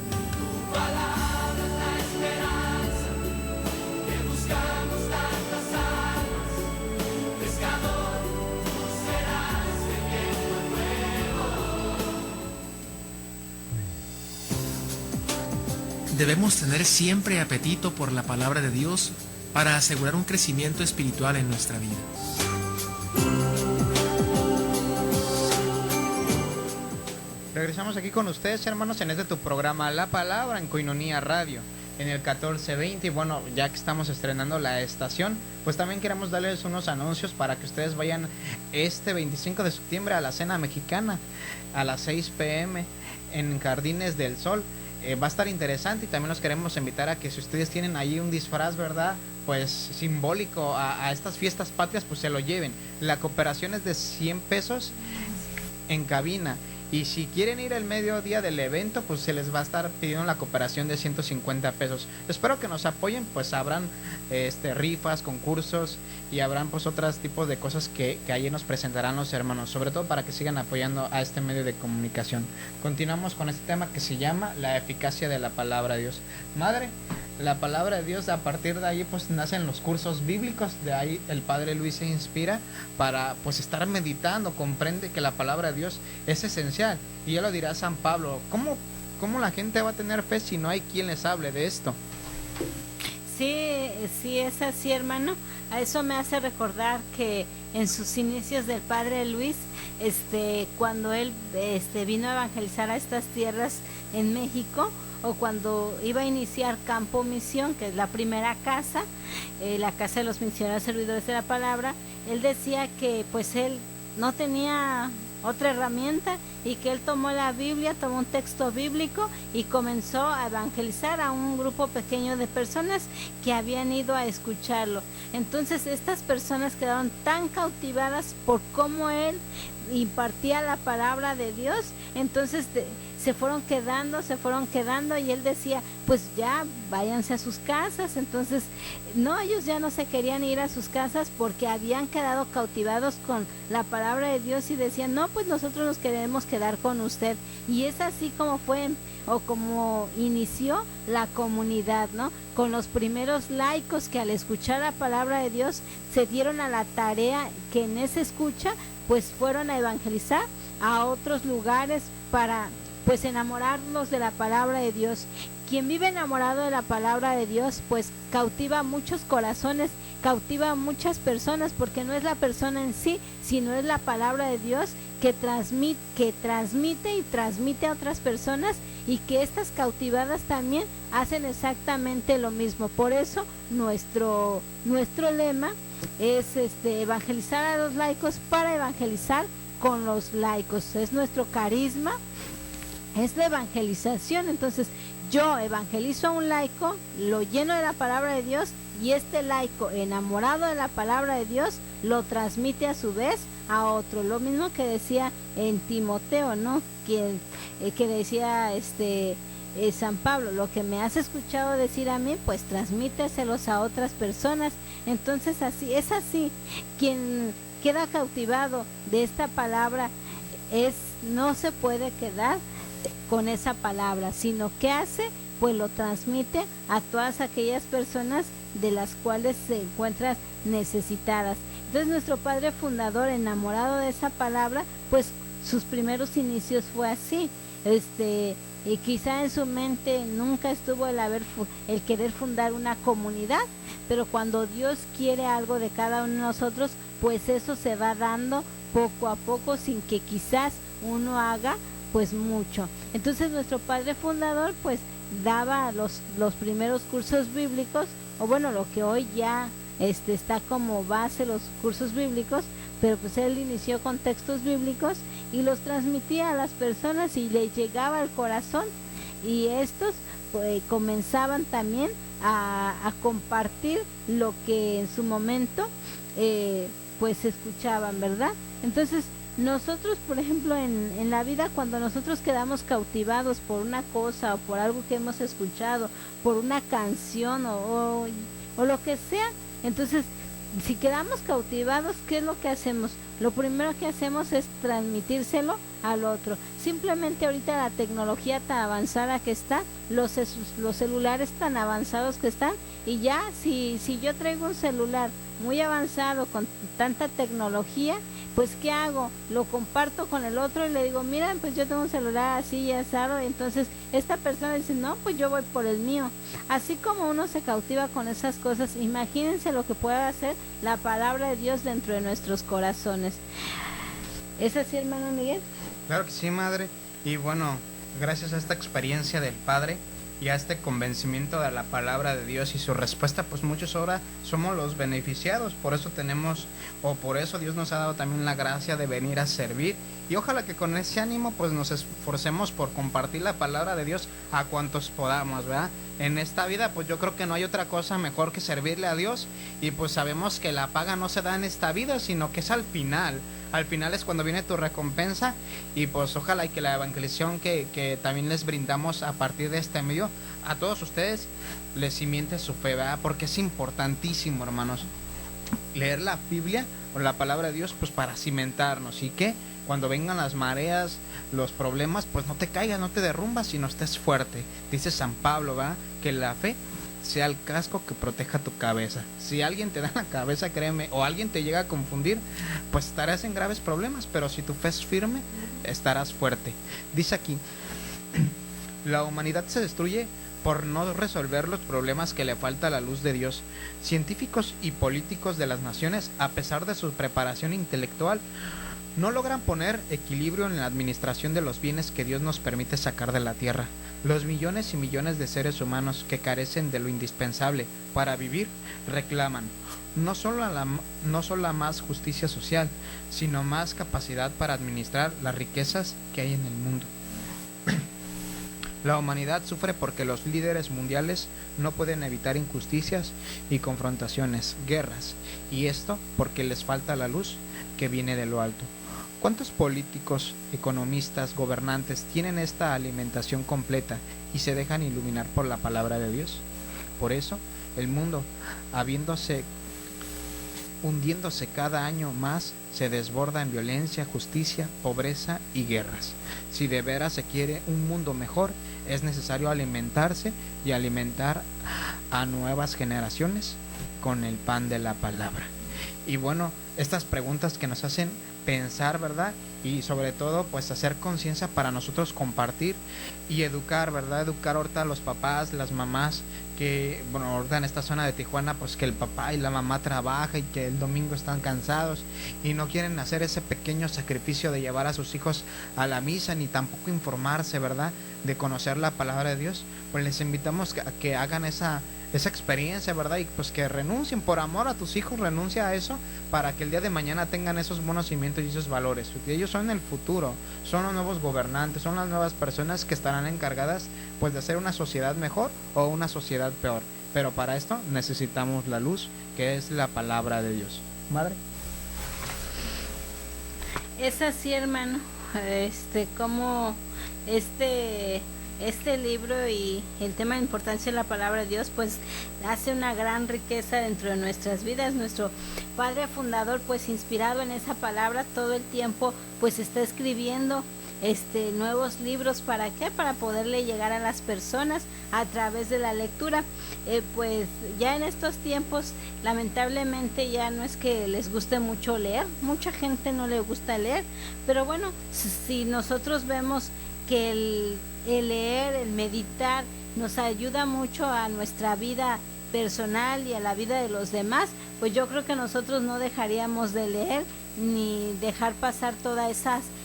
Debemos tener siempre apetito por la palabra de Dios para asegurar un crecimiento espiritual en nuestra vida. Regresamos aquí con ustedes, hermanos, en tu programa La Palabra en Koinonia Radio, en el 1420. Y bueno, ya que estamos estrenando la estación, pues también queremos darles unos anuncios para que ustedes vayan este 25 de septiembre a la cena mexicana a las 6 p.m. en Jardines del Sol. Va a estar interesante, y también los queremos invitar a que si ustedes tienen ahí un disfraz, ¿verdad?, pues simbólico a estas fiestas patrias, pues se lo lleven. La cooperación es de 100 pesos en cabina. Y si quieren ir el mediodía del evento, pues se les va a estar pidiendo la cooperación de 150 pesos. Espero que nos apoyen, pues habrán rifas, concursos, y habrán pues otros tipos de cosas que allí nos presentarán los hermanos, sobre todo para que sigan apoyando a este medio de comunicación. Continuamos con este tema que se llama la eficacia de la palabra de Dios. Madre, la palabra de Dios, a partir de ahí pues nacen los cursos bíblicos, de ahí el Padre Luis se inspira para pues estar meditando, comprende que la palabra de Dios es esencial, y ya lo dirá San Pablo, ¿cómo la gente va a tener fe si no hay quien les hable de esto? Sí, es así, hermano. A eso me hace recordar que en sus inicios del Padre Luis, cuando él vino a evangelizar a estas tierras en México, o cuando iba a iniciar Campo Misión, que es la primera casa, la casa de los misioneros servidores de la palabra, él decía que pues él no tenía otra herramienta y que él tomó la Biblia, tomó un texto bíblico y comenzó a evangelizar a un grupo pequeño de personas que habían ido a escucharlo. Entonces estas personas quedaron tan cautivadas por cómo él impartía la palabra de Dios, entonces se fueron quedando y él decía, pues ya váyanse a sus casas. Entonces no, ellos ya no se querían ir a sus casas porque habían quedado cautivados con la palabra de Dios y decían, no, pues nosotros nos queremos quedar con usted. Y es así como fue o como inició la comunidad, ¿no? Con los primeros laicos que al escuchar la palabra de Dios se dieron a la tarea que en esa escucha pues fueron a evangelizar a otros lugares para pues enamorarlos de la palabra de Dios. Quien vive enamorado de la palabra de Dios pues cautiva muchos corazones, cautiva a muchas personas, porque no es la persona en sí, sino es la palabra de Dios que transmite y transmite a otras personas, y que estas cautivadas también hacen exactamente lo mismo. Por eso nuestro lema es evangelizar a los laicos para evangelizar con los laicos. Es nuestro carisma, es la evangelización. Entonces yo evangelizo a un laico, lo lleno de la palabra de Dios, y este laico enamorado de la palabra de Dios lo transmite a su vez a otro. Lo mismo que decía en Timoteo, ¿no? Que decía San Pablo, lo que me has escuchado decir a mí, pues transmíteselos a otras personas. Entonces así es, así quien queda cautivado de esta palabra no se puede quedar con esa palabra, sino que hace, pues lo transmite a todas aquellas personas de las cuales se encuentran necesitadas. Entonces nuestro padre fundador, enamorado de esa palabra, pues sus primeros inicios fue así. Y quizá en su mente nunca estuvo el querer fundar una comunidad, pero cuando Dios quiere algo de cada uno de nosotros, pues eso se va dando poco a poco, sin que quizás uno haga pues mucho. Entonces nuestro padre fundador pues daba los primeros cursos bíblicos, o bueno, lo que hoy ya está como base, los cursos bíblicos, pero pues él inició con textos bíblicos y los transmitía a las personas y les llegaba al corazón, y estos pues comenzaban también a compartir lo que en su momento pues escuchaban, ¿verdad? Entonces nosotros, por ejemplo, en la vida, cuando nosotros quedamos cautivados por una cosa o por algo que hemos escuchado, por una canción o lo que sea, entonces si quedamos cautivados, ¿qué es lo que hacemos? Lo primero que hacemos es transmitírselo al otro. Simplemente ahorita la tecnología tan avanzada que está, los celulares tan avanzados que están, y ya si yo traigo un celular muy avanzado con tanta tecnología, pues ¿qué hago? Lo comparto con el otro y le digo, mira, pues yo tengo un celular así y asado. Entonces esta persona dice, no, pues yo voy por el mío. Así como uno se cautiva con esas cosas, imagínense lo que puede hacer la palabra de Dios dentro de nuestros corazones. ¿Es así, hermano Miguel? Claro que sí, madre. Y bueno, gracias a esta experiencia del padre y a este convencimiento de la palabra de Dios y su respuesta, pues muchos ahora somos los beneficiados. Por eso por eso Dios nos ha dado también la gracia de venir a servir, y ojalá que con ese ánimo pues nos esforcemos por compartir la palabra de Dios a cuantos podamos, ¿verdad? En esta vida pues yo creo que no hay otra cosa mejor que servirle a Dios, y pues sabemos que la paga no se da en esta vida, sino que es al final es cuando viene tu recompensa. Y pues ojalá y que la evangelización que también les brindamos a partir de este medio a todos ustedes les simiente su fe, ¿verdad? Porque es importantísimo, hermanos, leer la Biblia o la palabra de Dios, pues para cimentarnos, y que cuando vengan las mareas, los problemas, pues no te caigas, no te derrumbas, sino estés fuerte. Dice San Pablo, ¿verdad? Que la fe sea el casco que proteja tu cabeza. Si alguien te da la cabeza, créeme, o alguien te llega a confundir, pues estarás en graves problemas, pero si tu fe es firme, estarás fuerte. Dice aquí, la humanidad se destruye por no resolver los problemas que le falta a la luz de Dios. Científicos y políticos de las naciones, a pesar de su preparación intelectual, no logran poner equilibrio en la administración de los bienes que Dios nos permite sacar de la tierra. Los millones y millones de seres humanos que carecen de lo indispensable para vivir reclaman no solo más justicia social, sino más capacidad para administrar las riquezas que hay en el mundo. La humanidad sufre porque los líderes mundiales no pueden evitar injusticias y confrontaciones, guerras, y esto porque les falta la luz que viene de lo alto. ¿Cuántos políticos, economistas, gobernantes tienen esta alimentación completa y se dejan iluminar por la palabra de Dios? Por eso, el mundo, hundiéndose cada año más, se desborda en violencia, justicia, pobreza y guerras. Si de veras se quiere un mundo mejor, es necesario alimentarse y alimentar a nuevas generaciones con el pan de la palabra. Y bueno, estas preguntas que nos hacen pensar, ¿verdad? Y sobre todo, pues hacer conciencia para nosotros compartir y educar, ¿verdad? Educar ahorita a los papás, las mamás, que, bueno, ahorita en esta zona de Tijuana, pues que el papá y la mamá trabajan y que el domingo están cansados y no quieren hacer ese pequeño sacrificio de llevar a sus hijos a la misa, ni tampoco informarse, ¿verdad? De conocer la palabra de Dios. Pues les invitamos a que hagan esa experiencia, ¿verdad? Y pues que renuncien por amor a tus hijos, renuncia a eso para que el día de mañana tengan esos buenos cimientos y esos valores, porque ellos son el futuro, son los nuevos gobernantes, son las nuevas personas que estarán encargadas pues de hacer una sociedad mejor o una sociedad peor, pero para esto necesitamos la luz, que es la palabra de Dios. Madre. Es así, hermano, como este libro y el tema de importancia de la palabra de Dios pues hace una gran riqueza dentro de nuestras vidas. Nuestro padre fundador, pues inspirado en esa palabra todo el tiempo, pues está escribiendo nuevos libros. ¿Para qué? Para poderle llegar a las personas a través de la lectura. Pues ya en estos tiempos lamentablemente ya no es que les guste mucho leer, mucha gente no le gusta leer, pero bueno, si nosotros vemos que el leer, el meditar nos ayuda mucho a nuestra vida personal y a la vida de los demás, pues yo creo que nosotros no dejaríamos de leer ni dejar pasar todas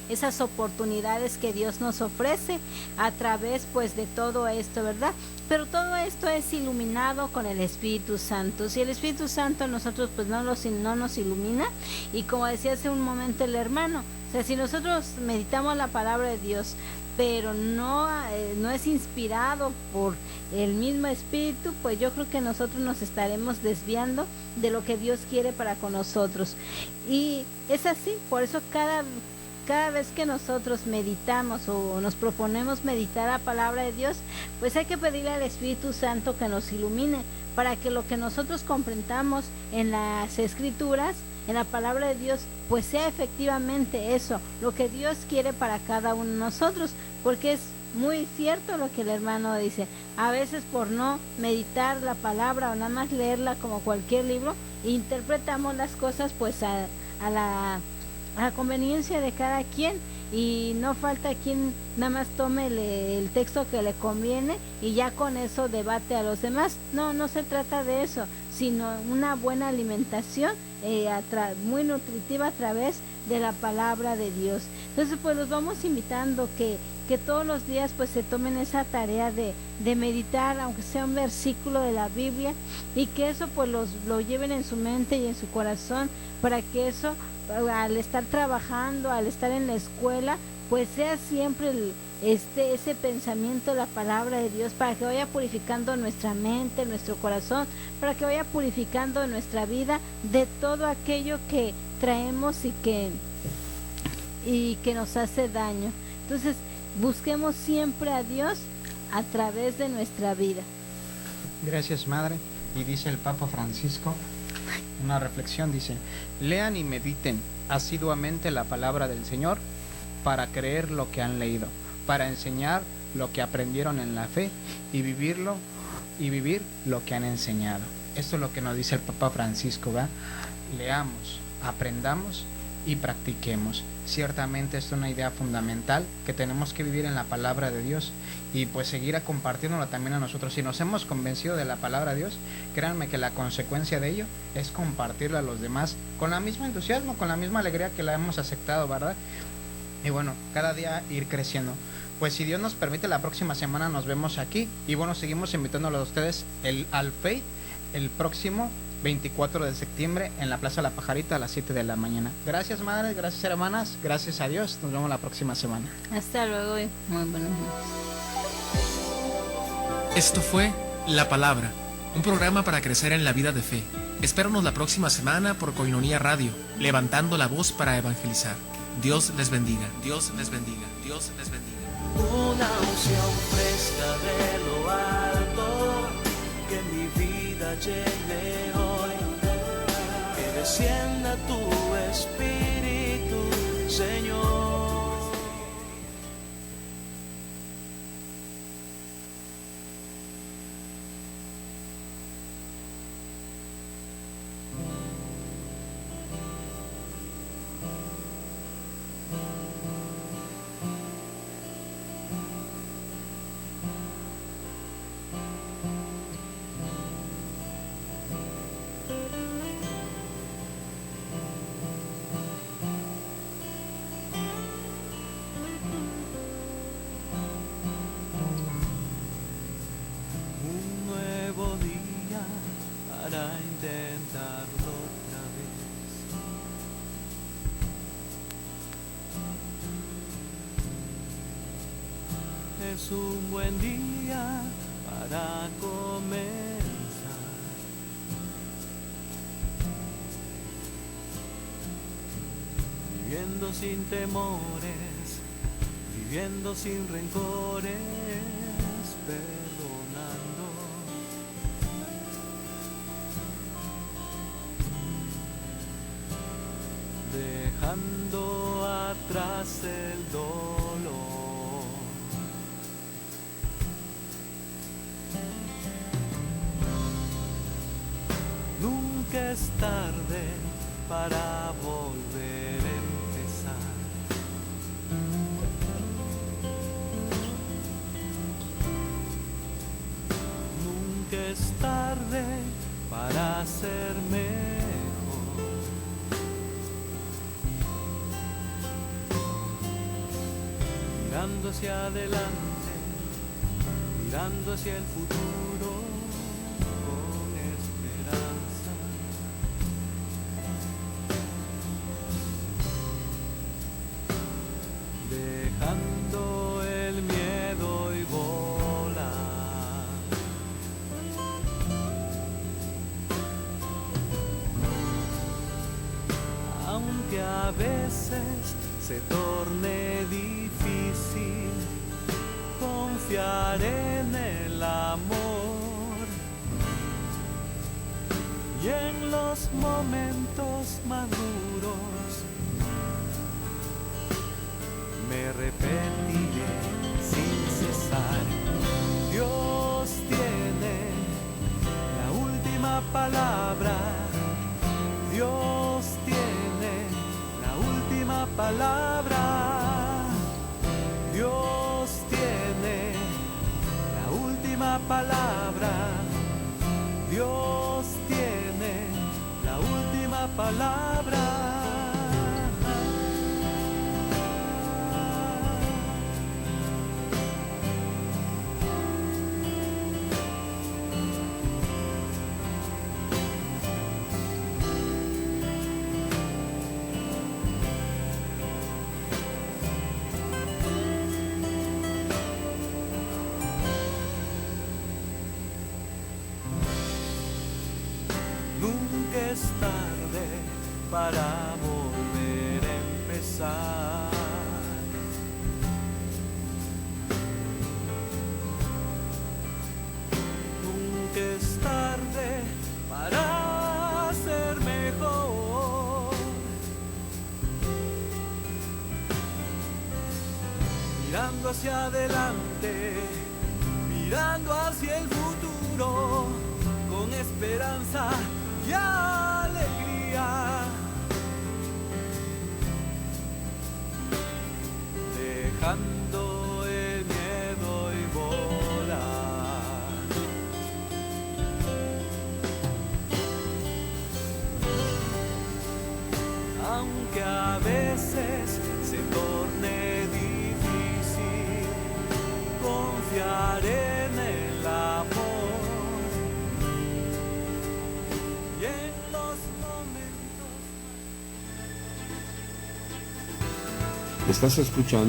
esas oportunidades que Dios nos ofrece a través pues de todo esto, ¿verdad? Pero todo esto es iluminado con el Espíritu Santo. Si el Espíritu Santo nosotros pues no nos ilumina, y como decía hace un momento el hermano, o sea, si nosotros meditamos la palabra de Dios pero no es inspirado por el mismo Espíritu, pues yo creo que nosotros nos estaremos desviando de lo que Dios quiere para con nosotros. Y es así, por eso cada vez que nosotros meditamos o nos proponemos meditar la palabra de Dios, pues hay que pedirle al Espíritu Santo que nos ilumine para que lo que nosotros comprendamos en las Escrituras, en la palabra de Dios, pues sea efectivamente eso, lo que Dios quiere para cada uno de nosotros, porque es muy cierto lo que el hermano dice. A veces por no meditar la palabra o nada más leerla como cualquier libro, interpretamos las cosas pues a la conveniencia de cada quien, y no falta quien nada más tome el texto que le conviene y ya con eso debate a los demás. No se trata de eso, sino una buena alimentación muy nutritiva a través de la palabra de Dios. Entonces pues los vamos invitando que todos los días pues se tomen esa tarea de meditar, aunque sea un versículo de la Biblia, y que eso pues lo lleven en su mente y en su corazón, para que eso al estar trabajando, al estar en la escuela, pues sea siempre ese pensamiento de la palabra de Dios, para que vaya purificando nuestra mente, nuestro corazón, para que vaya purificando nuestra vida de todo aquello que traemos y que nos hace daño. Entonces busquemos siempre a Dios a través de nuestra vida. Gracias, Madre. Y dice el Papa Francisco, una reflexión, dice: lean y mediten asiduamente la palabra del Señor para creer lo que han leído, para enseñar lo que aprendieron en la fe y vivir lo que han enseñado. Esto es lo que nos dice el Papa Francisco, ¿va? Leamos, aprendamos y practiquemos. Ciertamente es una idea fundamental que tenemos que vivir en la palabra de Dios y pues seguir compartiéndola también a nosotros. Si nos hemos convencido de la palabra de Dios, créanme que la consecuencia de ello es compartirla a los demás con la misma entusiasmo, con la misma alegría que la hemos aceptado, ¿verdad? Y bueno, cada día ir creciendo. pues si Dios nos permite, la próxima semana nos vemos aquí. Y bueno, seguimos invitándolos a ustedes al FEI el próximo 24 de septiembre en la Plaza La Pajarita a las 7 de la mañana. Gracias, madres, gracias, hermanas, gracias a Dios. Nos vemos la próxima semana. Hasta luego y muy buenos días. Esto fue La Palabra, un programa para crecer en la vida de fe. Espéranos la próxima semana por Koinonia Radio, levantando la voz para evangelizar. Dios les bendiga, Dios les bendiga, Dios les bendiga. Una unción fresca de lo alto, que mi vida llene hoy, que descienda tu espíritu, Señor. Es un buen día para comenzar. Viviendo sin temores, viviendo sin rencores, perdonando. Dejando atrás el dolor. Nunca es tarde para volver a empezar. Nunca es tarde para ser mejor. Mirando hacia adelante, mirando hacia el futuro. Dejando el miedo y volar. Aunque a veces se torne difícil confiar en el amor, y en los momentos maduros me repetiré sin cesar: Dios tiene la última palabra. Dios tiene la última palabra. Dios tiene la última palabra. Dios tiene la última palabra. Nunca es tarde para volver a empezar. Nunca es tarde para ser mejor. Mirando hacia adelante, mirando hacia el futuro, con esperanza y alegría, dejando el miedo y volar. Aunque a veces se torne difícil estaré en el amor y en los momentos. Estás escuchando